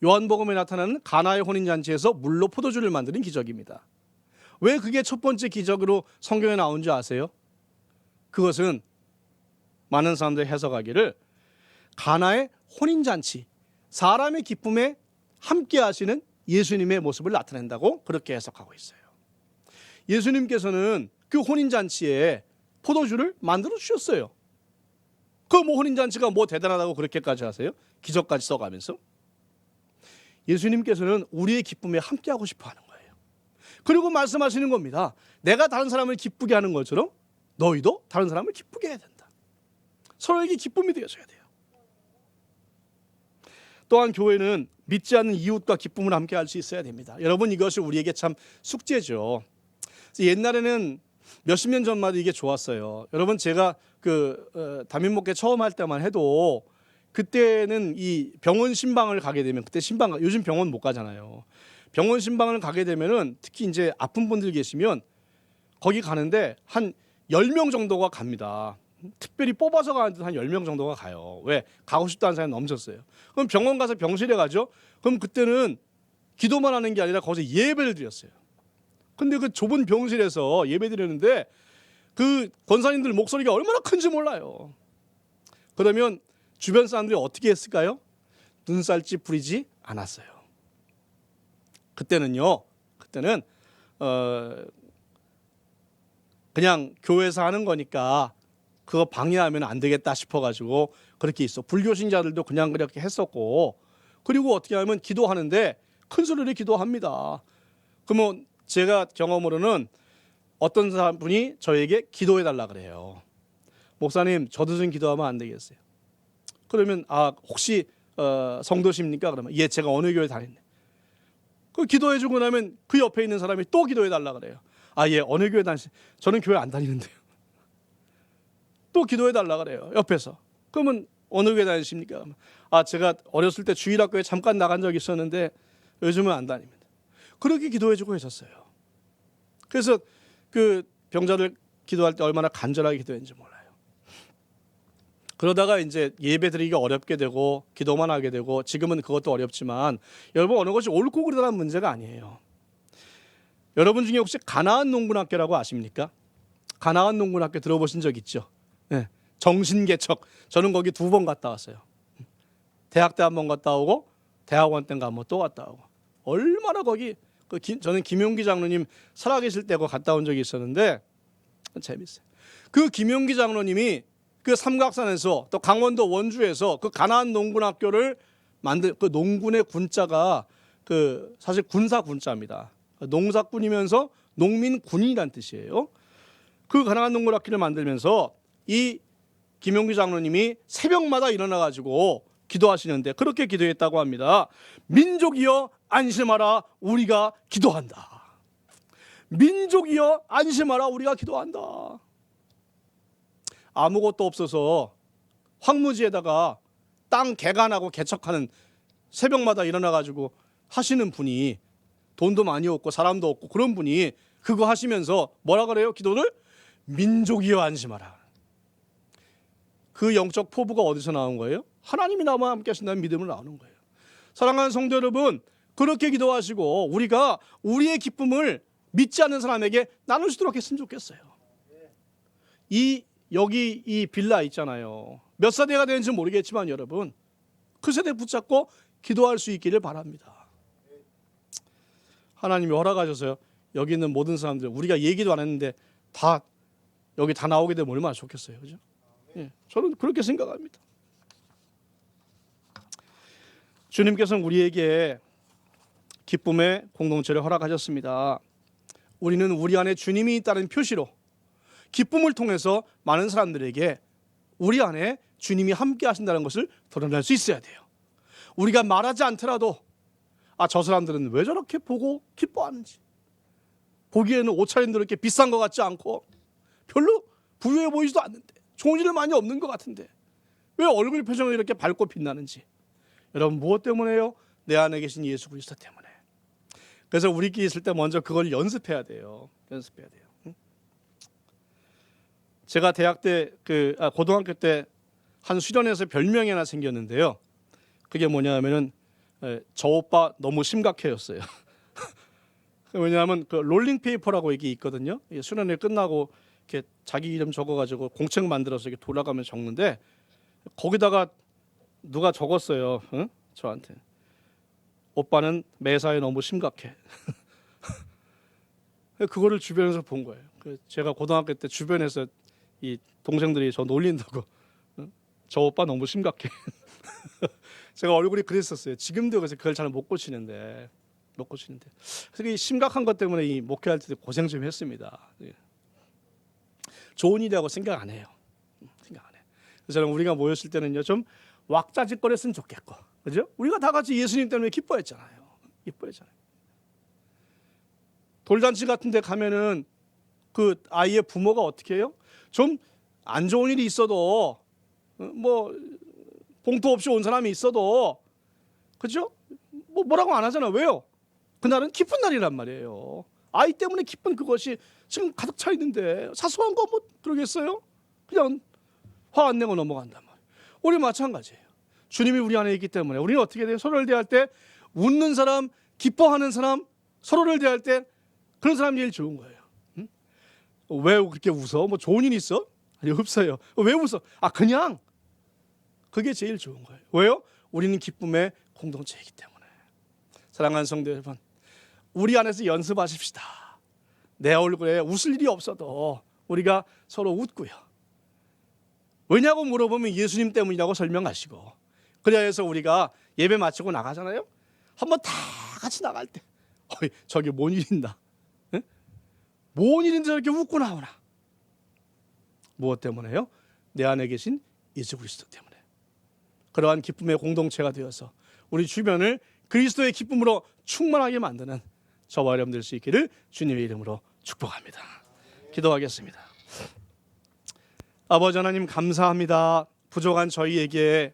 요한복음에 나타나는 가나의 혼인잔치에서 물로 포도주를 만드는 기적입니다. 왜 그게 첫 번째 기적으로 성경에 나온지 아세요? 그것은 많은 사람들이 해석하기를 가나의 혼인잔치, 사람의 기쁨에 함께 하시는 예수님의 모습을 나타낸다고 그렇게 해석하고 있어요. 예수님께서는 그 혼인잔치에 포도주를 만들어 주셨어요. 그 뭐 혼인잔치가 뭐 대단하다고 그렇게까지 하세요? 기적까지 써가면서. 예수님께서는 우리의 기쁨에 함께하고 싶어 하는 거예요. 그리고 말씀하시는 겁니다. 내가 다른 사람을 기쁘게 하는 것처럼 너희도 다른 사람을 기쁘게 해야 된다. 서로에게 기쁨이 되어줘야 돼요. 또한 교회는 믿지 않는 이웃과 기쁨을 함께 할 수 있어야 됩니다. 여러분 이것이 우리에게 참 숙제죠. 옛날에는 몇십 년 전만 해도 이게 좋았어요. 여러분 제가 담임 목회 처음 할 때만 해도 그때는 이 병원 신방을 가게 되면 그때 신방 요즘 병원 못 가잖아요. 병원 신방을 가게 되면은 특히 이제 아픈 분들 계시면 거기 가는데 한 10명 정도가 갑니다. 특별히 뽑아서 가는데 한 10명 정도가 가요. 왜? 가고 싶다는 사람이 넘쳤어요. 그럼 병원 가서 병실에 가죠. 그럼 그때는 기도만 하는 게 아니라 거기서 예배를 드렸어요. 근데 그 좁은 병실에서 예배 드렸는데 그 권사님들 목소리가 얼마나 큰지 몰라요. 그러면 주변 사람들이 어떻게 했을까요? 눈살찌 부리지 않았어요. 그때는 그냥 교회에서 하는 거니까 그거 방해하면 안 되겠다 싶어가지고 그렇게 있어. 불교 신자들도 그냥 그렇게 했었고, 그리고 어떻게 하면 기도하는데 큰 소리로 기도합니다. 그러면 제가 경험으로는 어떤 분이 저에게 기도해달라 그래요. 목사님, 저도 좀 기도하면 안 되겠어요? 그러면 혹시 성도십니까? 그러면 예, 제가 어느 교회 다니네. 그 기도해주고 나면 그 옆에 있는 사람이 또 기도해달라 그래요. 예, 어느 교회 다니세요? 저는 교회 안 다니는데요. 또 기도해달라 그래요. 옆에서. 그러면 어느 교회 다니십니까? 제가 어렸을 때 주일학교에 잠깐 나간 적이 있었는데 요즘은 안 다닙니다. 그렇게 기도해주고 계셨어요. 그래서 그 병자들 기도할 때 얼마나 간절하게 기도했는지 몰라요. 그러다가 이제 예배 드리기가 어렵게 되고 기도만 하게 되고, 지금은 그것도 어렵지만 여러분 어느 것이 옳고 그르다는 문제가 아니에요. 여러분 중에 혹시 가나안 농군학교라고 아십니까? 가나안 농군학교 들어보신 적 있죠? 네. 정신개척. 저는 거기 2번 갔다 왔어요. 대학 때 1번 갔다 오고 대학원 때인가 한번 또 갔다 오고. 얼마나 거기 저는 김용기 장로님 살아계실 때 갔다 온 적이 있었는데 재밌어요. 그 김용기 장로님이 그 삼각산에서 또 강원도 원주에서 그 가나안 농군학교를 만든, 그 농군의 군자가 그 사실 군사 군자입니다. 농사꾼이면서 농민군이란 뜻이에요. 그 가나안 농군학교를 만들면서 이 김용기 장로님이 새벽마다 일어나가지고 기도하시는데 그렇게 기도했다고 합니다. 민족이여 안심하라, 우리가 기도한다. 민족이여 안심하라, 우리가 기도한다. 아무것도 없어서 황무지에다가 땅 개간하고 개척하는, 새벽마다 일어나가지고 하시는 분이, 돈도 많이 없고 사람도 없고 그런 분이 그거 하시면서 뭐라 그래요? 기도를 민족이여 안심하라. 그 영적 포부가 어디서 나온 거예요? 하나님이 나와 함께 하신다는 믿음으로 나오는 거예요. 사랑하는 성도 여러분, 그렇게 기도하시고 우리가 우리의 기쁨을 믿지 않는 사람에게 나눌 수 있도록 했으면 좋겠어요. 여기 이 빌라 있잖아요. 몇 세대가 되는지 모르겠지만 여러분 그 세대 붙잡고 기도할 수 있기를 바랍니다. 하나님이 허락하셔서요. 여기 있는 모든 사람들 우리가 얘기도 안 했는데 다 여기 다 나오게 되면 얼마나 좋겠어요. 그죠? 예, 저는 그렇게 생각합니다. 주님께서는 우리에게 기쁨의 공동체를 허락하셨습니다. 우리는 우리 안에 주님이 있다는 표시로 기쁨을 통해서 많은 사람들에게 우리 안에 주님이 함께 하신다는 것을 드러낼 수 있어야 돼요. 우리가 말하지 않더라도 저 사람들은 왜 저렇게 보고 기뻐하는지, 보기에는 옷차림도 이렇게 비싼 것 같지 않고 별로 부유해 보이지도 않는데, 좋은 일 많이 없는 것 같은데 왜 얼굴 표정이 이렇게 밝고 빛나는지, 여러분 무엇 때문에요? 내 안에 계신 예수 그리스도 때문에. 그래서 우리끼리 있을 때 먼저 그걸 연습해야 돼요. 연습해야 돼요. 제가 대학 때 고등학교 때 한 수련회에서 별명이 하나 생겼는데요. 그게 뭐냐면은 저 오빠 너무 심각해였어요. 왜냐하면 그 롤링 페이퍼라고 이게 있거든요. 수련회 끝나고 이렇게 자기 이름 적어가지고 공책 만들어서 이렇게 돌아가면서 적는데 거기다가 누가 적었어요. 저한테 오빠는 매사에 너무 심각해. 그거를 주변에서 본 거예요. 제가 고등학교 때 주변에서 이 동생들이 저 놀린다고 저 오빠 너무 심각해. 제가 얼굴이 그랬었어요. 지금도 그래서 그걸 잘 못 고치는데. 그래서 이 심각한 것 때문에 이 목회할 때 고생 좀 했습니다. 좋은 일이라고 생각 안 해요. 생각 안 해. 그래서 저는 우리가 모였을 때는요 좀 왁자지껄했으면 좋겠고, 그죠? 우리가 다 같이 예수님 때문에 기뻐했잖아요. 돌잔치 같은데 가면은 그 아이의 부모가 어떻게 해요? 좀 안 좋은 일이 있어도 뭐 봉투 없이 온 사람이 있어도 그죠? 뭐라고 안 하잖아. 왜요? 그날은 기쁜 날이란 말이에요. 아이 때문에 기쁜 그것이 지금 가득 차 있는데 사소한 거 뭐 그러겠어요? 그냥 화 안 내고 넘어간단 말이에요. 우리 마찬가지예요. 주님이 우리 안에 있기 때문에 우리는 어떻게 돼요? 서로를 대할 때 웃는 사람, 기뻐하는 사람, 서로를 대할 때 그런 사람이 제일 좋은 거예요. 응? 왜 그렇게 웃어? 뭐 좋은 일 있어? 아니 없어요. 왜 웃어? 그냥 그게 제일 좋은 거예요. 왜요? 우리는 기쁨의 공동체이기 때문에. 사랑하는 성도 여러분, 우리 안에서 연습하십시다. 내 얼굴에 웃을 일이 없어도 우리가 서로 웃고요. 왜냐고 물어보면 예수님 때문이라고 설명하시고, 그래야 해서 우리가 예배 마치고 나가잖아요. 한번 다 같이 나갈 때 저기 뭔 일 있나? 에? 뭔 일인데 저렇게 웃고 나오나? 무엇 때문에요? 내 안에 계신 예수 그리스도 때문에. 그러한 기쁨의 공동체가 되어서 우리 주변을 그리스도의 기쁨으로 충만하게 만드는 저와 여러분 될 수 있기를 주님의 이름으로 축복합니다. 기도하겠습니다. 아버지 하나님 감사합니다. 부족한 저희에게,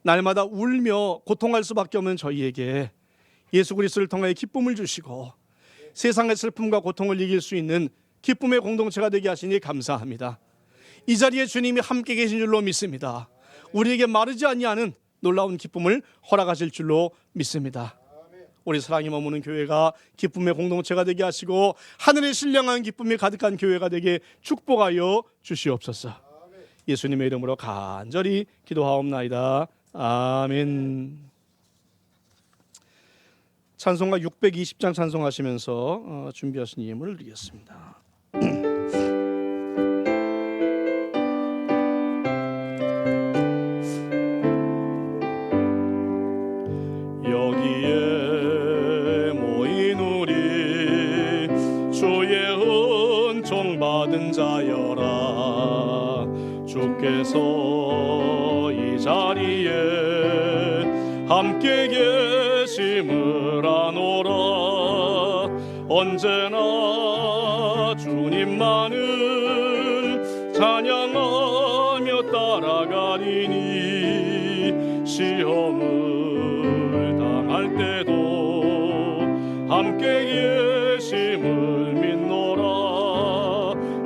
날마다 울며 고통할 수밖에 없는 저희에게 예수 그리스도를 통하여 기쁨을 주시고 세상의 슬픔과 고통을 이길 수 있는 기쁨의 공동체가 되게 하시니 감사합니다. 이 자리에 주님이 함께 계신 줄로 믿습니다. 우리에게 마르지 아니하는 놀라운 기쁨을 허락하실 줄로 믿습니다. 우리 사랑이 머무는 교회가 기쁨의 공동체가 되게 하시고 하늘의 신령한 기쁨이 가득한 교회가 되게 축복하여 주시옵소서. 예수님의 이름으로 간절히 기도하옵나이다. 아멘. 찬송가 620장 찬송하시면서 준비하신 예물을 드리겠습니다. 여기에 모인 우리 주의 은총 받은 자여라. 주께서 이 자리에 함께 계심을 아노라. 언제나 주님만을 찬양하며 따라가리니 시험을 당할 때도 함께 계심을 믿노라.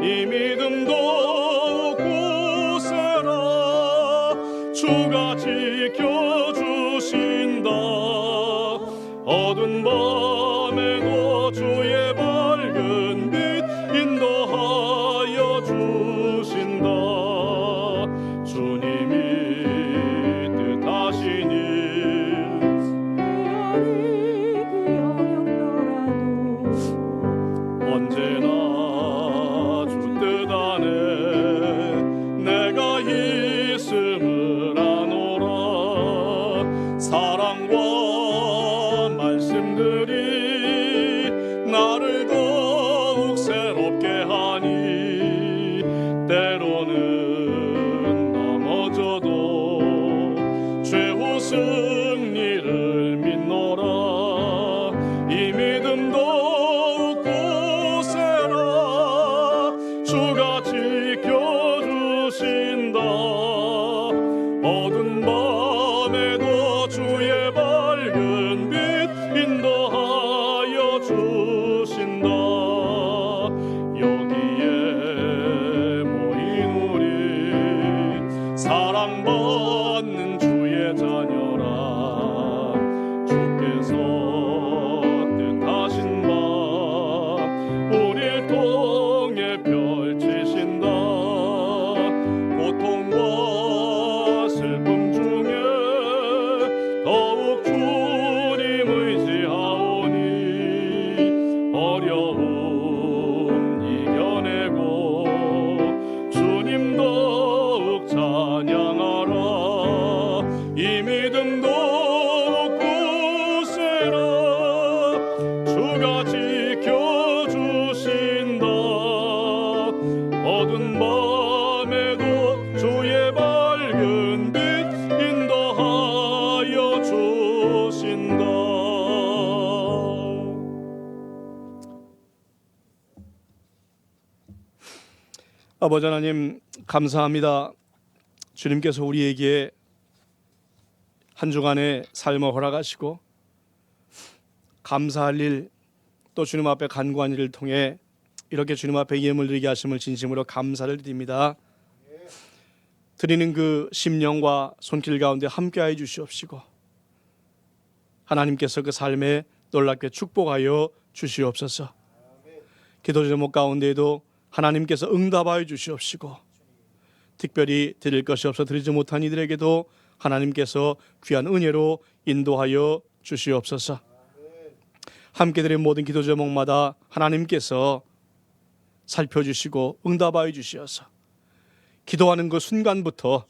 이 믿음도 굳세라. 주가 지켜주신다. 어두운 밤에도 주의 밝은 빛 인도하여 주신다. 주님이 뜻하신 일 언제나 주 뜻 안에 내가 있음을 아노라. 사랑과 말씀들이 나를 더욱 새롭게 하니 때로는 넘어져도 최후 승리를 믿노라. 이 믿음 더욱 굳세라. 주가 지켜주신다. 어두운 밤에도 주의 밝은 빛 인도하여 주신다. 여기에 모인 우리 사랑받는 주의 자녀라. 주께서 뜻하신 바 우릴 통해 펼치신다. 고통과 슬픔 중에 더욱 주님 의지하오니 어려움 이겨내고 주님 더욱 찬양하라. 이 믿음 더욱 굳세라. 주가 지켜주신다. 어두운 밤에도 주의 밝은 빛 인도하여 주신다. 아버지 하나님 감사합니다. 주님께서 우리에게 한 주간의 삶을 허락하시고 감사할 일, 또 주님 앞에 간구한 일을 통해 이렇게 주님 앞에 예물 드리게 하심을 진심으로 감사를 드립니다. 드리는 그 심령과 손길 가운데 함께하여 주시옵시고 하나님께서 그 삶에 놀랍게 축복하여 주시옵소서. 기도 제목 가운데에도 하나님께서 응답하여 주시옵시고 특별히 드릴 것이 없어 드리지 못한 이들에게도 하나님께서 귀한 은혜로 인도하여 주시옵소서. 함께 드린 모든 기도 제목마다 하나님께서 살펴주시고 응답하여 주시어서 기도하는 그 순간부터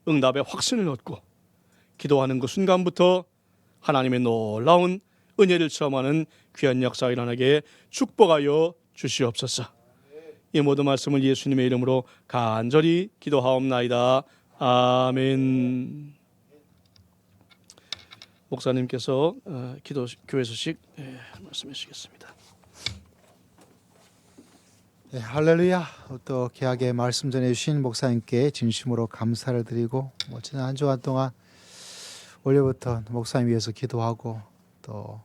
응답의 확신을 얻고 기도하는 그 순간부터 하나님의 놀라운 은혜를 체험하는 귀한 역사가 일어나게 축복하여 주시옵소서. 이 모든 말씀을 예수님의 이름으로 간절히 기도하옵나이다. 아멘. 목사님께서 기도 교회 소식 말씀해 주시겠습니다. 네, 할렐루야. 또 귀하게 말씀 전해주신 목사님께 진심으로 감사를 드리고 지난 한 주간 동안 원래부터 목사님 위해서 기도하고 또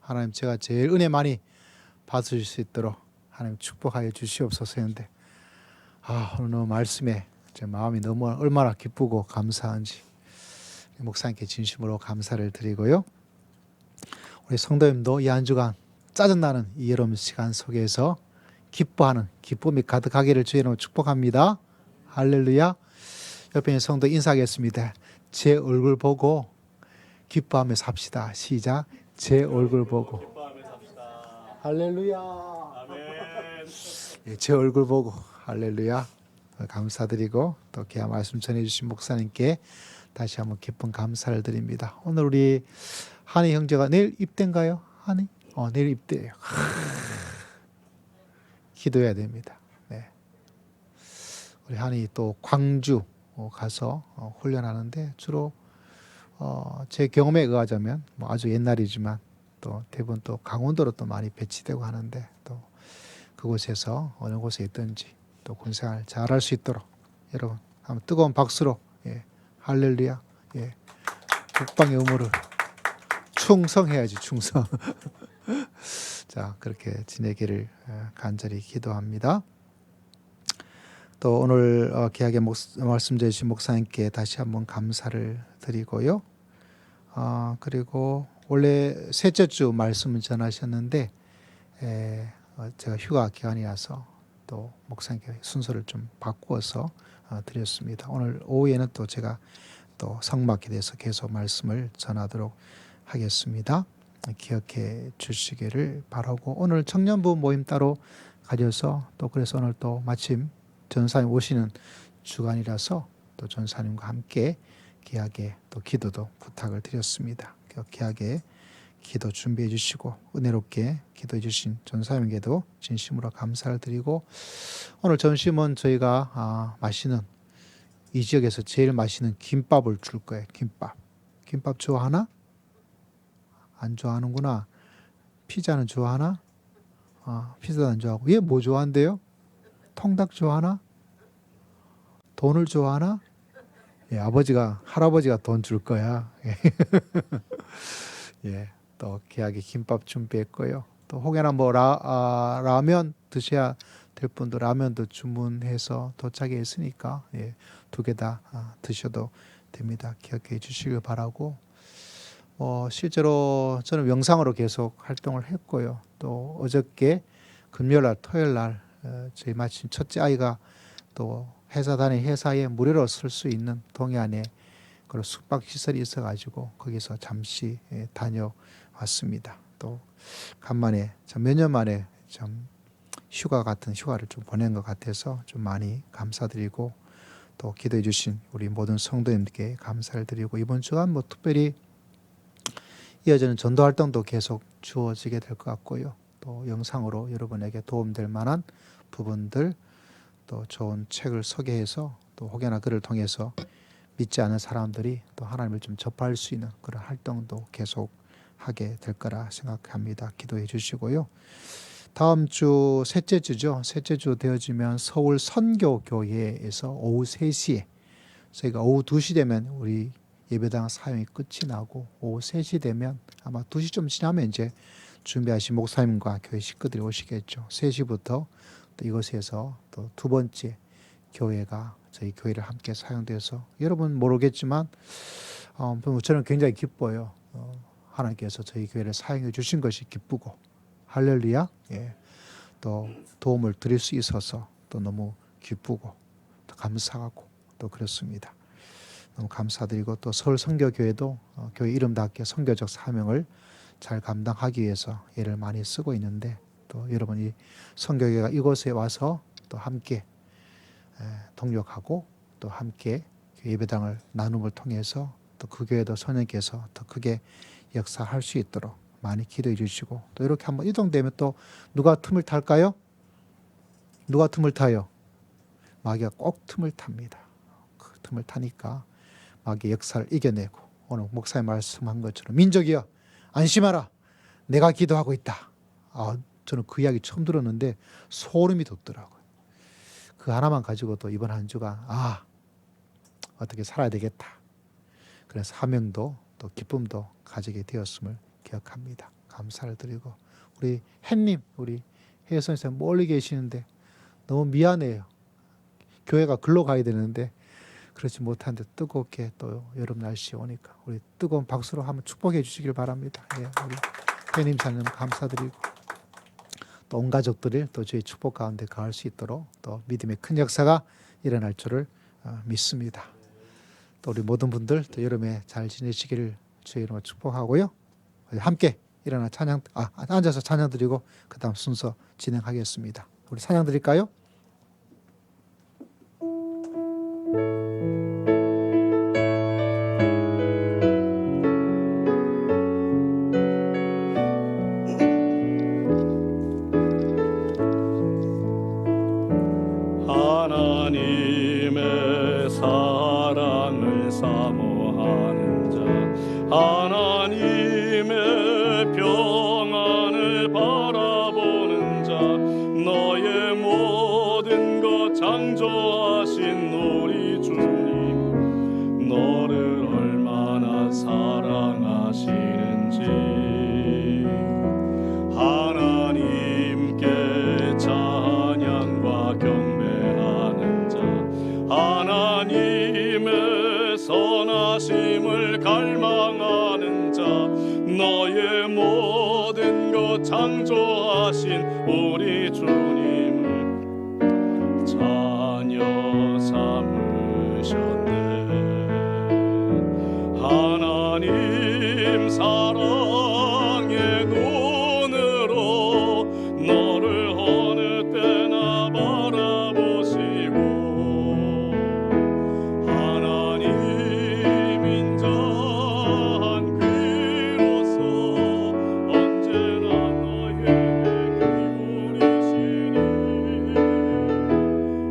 하나님 제가 제일 은혜 많이 받으실 수 있도록 하나님 축복하여 주시옵소서 했는데 오늘 말씀에 제 마음이 너무 얼마나 기쁘고 감사한지 목사님께 진심으로 감사를 드리고요. 우리 성도님도 이 한 주간 짜증나는 이 여름 시간 속에서 기뻐하는 기쁨이 가득하기를 주의 이름으로 축복합니다. 할렐루야. 옆에 있는 성도 인사하겠습니다. 제 얼굴 보고 기뻐하며 삽시다. 시작. 제 얼굴 보고 기뻐하며 삽시다. 할렐루야. 아멘. 예, 제 얼굴 보고 할렐루야. 감사드리고 또 귀한 말씀 전해주신 목사님께 다시 한번 깊은 감사를 드립니다. 오늘 우리 한희 형제가 내일 입대인가요? 한희? 내일 입대예요. 기도해야 됩니다. 네. 우리 한희 또 광주 가서 훈련하는데 주로 제 경험에 의하자면 아주 옛날이지만 또 대부분 또 강원도로 또 많이 배치되고 하는데 또 그곳에서 어느 곳에 있든지 또 군생활 잘할 수 있도록 여러분 한번 뜨거운 박수로 할렐루야. 국방의 의무를 충성해야지 충성. 자 그렇게 지내기를 간절히 기도합니다. 또 오늘 귀하게 말씀 주신 목사님께 다시 한번 감사를 드리고요. 그리고 원래 셋째 주 말씀을 전하셨는데 제가 휴가 기간이라서 또 목사님께 순서를 좀 바꾸어서 드렸습니다. 오늘 오후에는 또 제가 또 성막에 대해서 계속 말씀을 전하도록 하겠습니다. 기억해 주시기를 바라고, 오늘 청년부 모임 따로 가져서 또 그래서 오늘 또 마침 전사님 오시는 주간이라서 또 전사님과 함께 귀하게 또 기도도 부탁을 드렸습니다. 귀하게 기도 준비해 주시고 은혜롭게 기도해 주신 전사님에게도 진심으로 감사를 드리고, 오늘 점심은 저희가 마시는 이 지역에서 제일 맛있는 김밥을 줄 거예요. 김밥 좋아하나? 안 좋아하는구나. 피자는 좋아하나? 피자도 안 좋아하고. 얘 뭐 좋아한대요? 통닭 좋아하나? 돈을 좋아하나? 예, 할아버지가 돈 줄 거야. 예, 또 귀하게 김밥 준비했고요. 또 혹여나 뭐 라면 드셔야 될 분도 라면도 주문해서 도착해 있으니까 예, 2개 다 드셔도 됩니다. 기억해 주시길 바라고, 실제로 저는 영상으로 계속 활동을 했고요. 또 어저께 금요일날 토요일날 저희 마침 첫째 아이가 또 회사 다니는 회사에 무료로 쓸 수 있는 동해안에 그런 숙박시설이 있어가지고 거기서 잠시 다녀왔습니다. 또 간만에 몇 년 만에 좀 휴가 같은 휴가를 좀 보낸 것 같아서 좀 많이 감사드리고, 또 기도해 주신 우리 모든 성도님들께 감사를 드리고, 이번 주간 뭐 특별히 이어지는 전도 활동도 계속 주어지게 될 것 같고요. 또 영상으로 여러분에게 도움될 만한 부분들, 또 좋은 책을 소개해서 또 혹여나 그를 통해서 믿지 않는 사람들이 또 하나님을 좀 접할 수 있는 그런 활동도 계속 하게 될 거라 생각합니다. 기도해 주시고요. 다음 주 셋째 주죠. 셋째 주 되어지면 서울 선교교회에서 오후 3시에, 저희가 오후 2시 되면 우리 예배당 사용이 끝이 나고 오후 3시 되면 아마 2시 좀 지나면 이제 준비하신 목사님과 교회 식구들이 오시겠죠. 3시부터 또 이곳에서 또 2번째 교회가 저희 교회를 함께 사용돼서, 여러분 모르겠지만 저는 굉장히 기뻐요. 하나님께서 저희 교회를 사용해 주신 것이 기쁘고, 할렐루야. 예. 또 도움을 드릴 수 있어서 또 너무 기쁘고 또 감사하고 또 그렇습니다. 너무 감사드리고, 또 서울 선교교회도 교회 이름답게 선교적 사명을 잘 감당하기 위해서 애를 많이 쓰고 있는데, 또 여러분이 선교교회가 이곳에 와서 또 함께 동력하고 또 함께 예배당을 나눔을 통해서 또 그 교회도 선생님께서 더 크게 역사할 수 있도록 많이 기도해 주시고, 또 이렇게 한번 이동되면 또 누가 틈을 탈까요? 누가 틈을 타요? 마귀가 꼭 틈을 탑니다. 그 틈을 타니까 마귀의 역사를 이겨내고, 오늘 목사님 말씀한 것처럼 민족이여 안심하라, 내가 기도하고 있다. 저는 그 이야기 처음 들었는데 소름이 돋더라고요. 그 하나만 가지고도 이번 한 주가 어떻게 살아야 되겠다. 그래서 사명도 또 기쁨도 가지게 되었음을 기억합니다. 감사를 드리고, 우리 햇님, 우리 혜선 선생 멀리 계시는데 너무 미안해요. 교회가 글로 가야 되는데 그렇지 못한데 뜨겁게 또 여름 날씨 오니까 우리 뜨거운 박수로 한번 축복해 주시길 바랍니다. 예, 우리 혜님 자님 감사드리고, 또 온 가족들이 또 저희 축복 가운데 가할 수 있도록 또 믿음의 큰 역사가 일어날 줄을 믿습니다. 또 우리 모든 분들 또 여름에 잘 지내시기를 주의 이름으로 축복하고요. 함께 일어나 찬양, 앉아서 찬양 드리고 그 다음 순서 진행하겠습니다. 우리 찬양 드릴까요? 하나님의 사랑을 사모하는 자, 하나님의 평안을 바라보는 자, 너의 모든 것 창조하신 우리 주님, 너를 얼마나 사랑하시는지 하나님께 찬양과 경배하는 자, 하나님의 선하심을 갈망하는 자, 너 너의 모든 것 창조하신 우리 주님을 자녀 삼으셨네. 하나님 사랑의 눈으로 너를 어느 때나 바라보시고 하나님 인자한 귀로서 언제나 너에게 기울이시니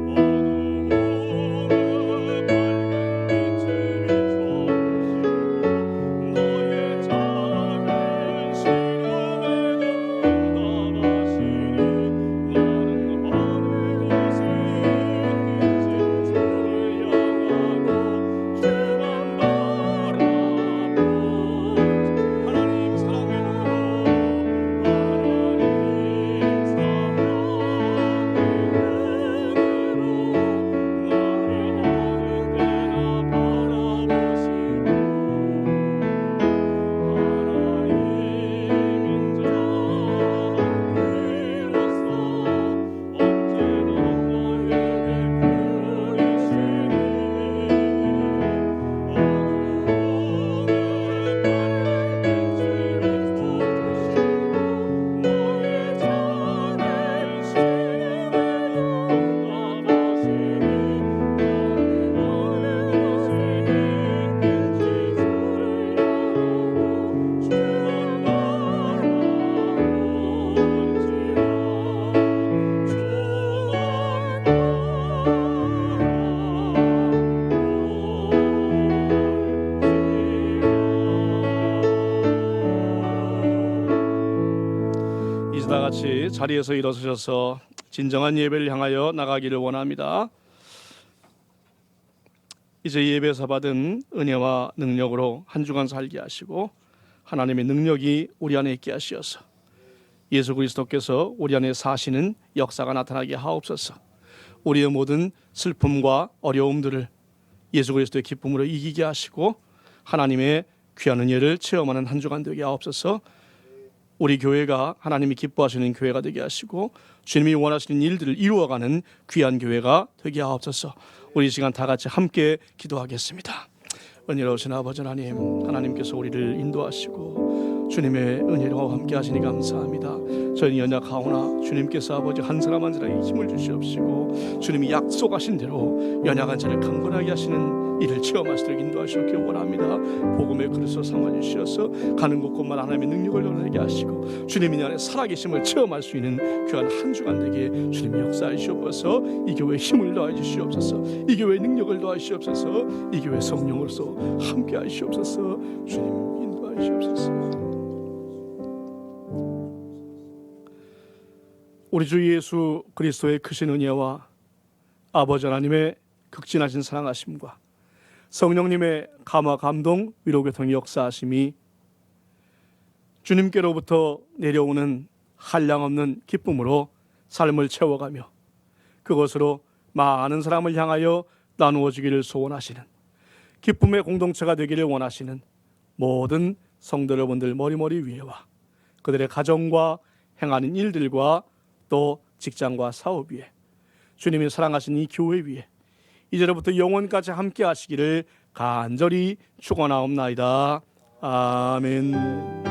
어두움에 밝은 빛을 비춰주시고 너의 작은 시름에도 응답하시니 나는 어느 곳에 있든지 주를 향하고 주만 바라보지. 하나님 사랑의 눈으로 이제 다 같이 자리에서 일어서셔서 진정한 예배를 향하여 나가기를 원합니다. 이제 예배에서 받은 은혜와 능력으로 한 주간 살게 하시고 하나님의 능력이 우리 안에 있게 하시어서 예수 그리스도께서 우리 안에 사시는 역사가 나타나게 하옵소서. 우리의 모든 슬픔과 어려움들을 예수 그리스도의 기쁨으로 이기게 하시고 하나님의 귀한 은혜를 체험하는 한 주간 되게 하옵소서. 우리 교회가 하나님이 기뻐하시는 교회가 되게 하시고 주님이 원하시는 일들을 이루어가는 귀한 교회가 되게 하옵소서. 우리 이 시간 다 같이 함께 기도하겠습니다. 은혜로우신 아버지 하나님, 하나님께서 우리를 인도하시고 주님의 은혜로 함께 하시니 감사합니다. 저희는 연약하오나 주님께서 아버지 한 사람 한 사람에게 힘을 주시옵시고 주님이 약속하신 대로 연약한 자를 강건하게 하시는 일을 체험하시도록 인도하시옵기 원합니다. 복음의 그릇으로 삼아주시어서 가는 곳곳만 하나님의 능력을 드러내게 하시고 주님이 내 안에 살아계심을 체험할 수 있는 귀한 한 주간 되게 주님이 역사하시옵소서. 이 교회에 힘을 더해 주시옵소서. 이 교회에 능력을 더해 주시옵소서. 이 교회 성령으로서 함께 하시옵소서. 주님 인도하시옵소서. 우리 주 예수 그리스도의 크신 은혜와 아버지 하나님의 극진하신 사랑하심과 성령님의 감화 감동 위로 교통의 역사하심이 주님께로부터 내려오는 한량없는 기쁨으로 삶을 채워가며 그것으로 많은 사람을 향하여 나누어지기를 소원하시는 기쁨의 공동체가 되기를 원하시는 모든 성도 여러분들 머리머리 위에와 그들의 가정과 행하는 일들과 또 직장과 사업 위에 주님이 사랑하신 이 교회 위에 이제로부터 영원까지 함께 하시기를 간절히 축원하옵나이다. 아멘.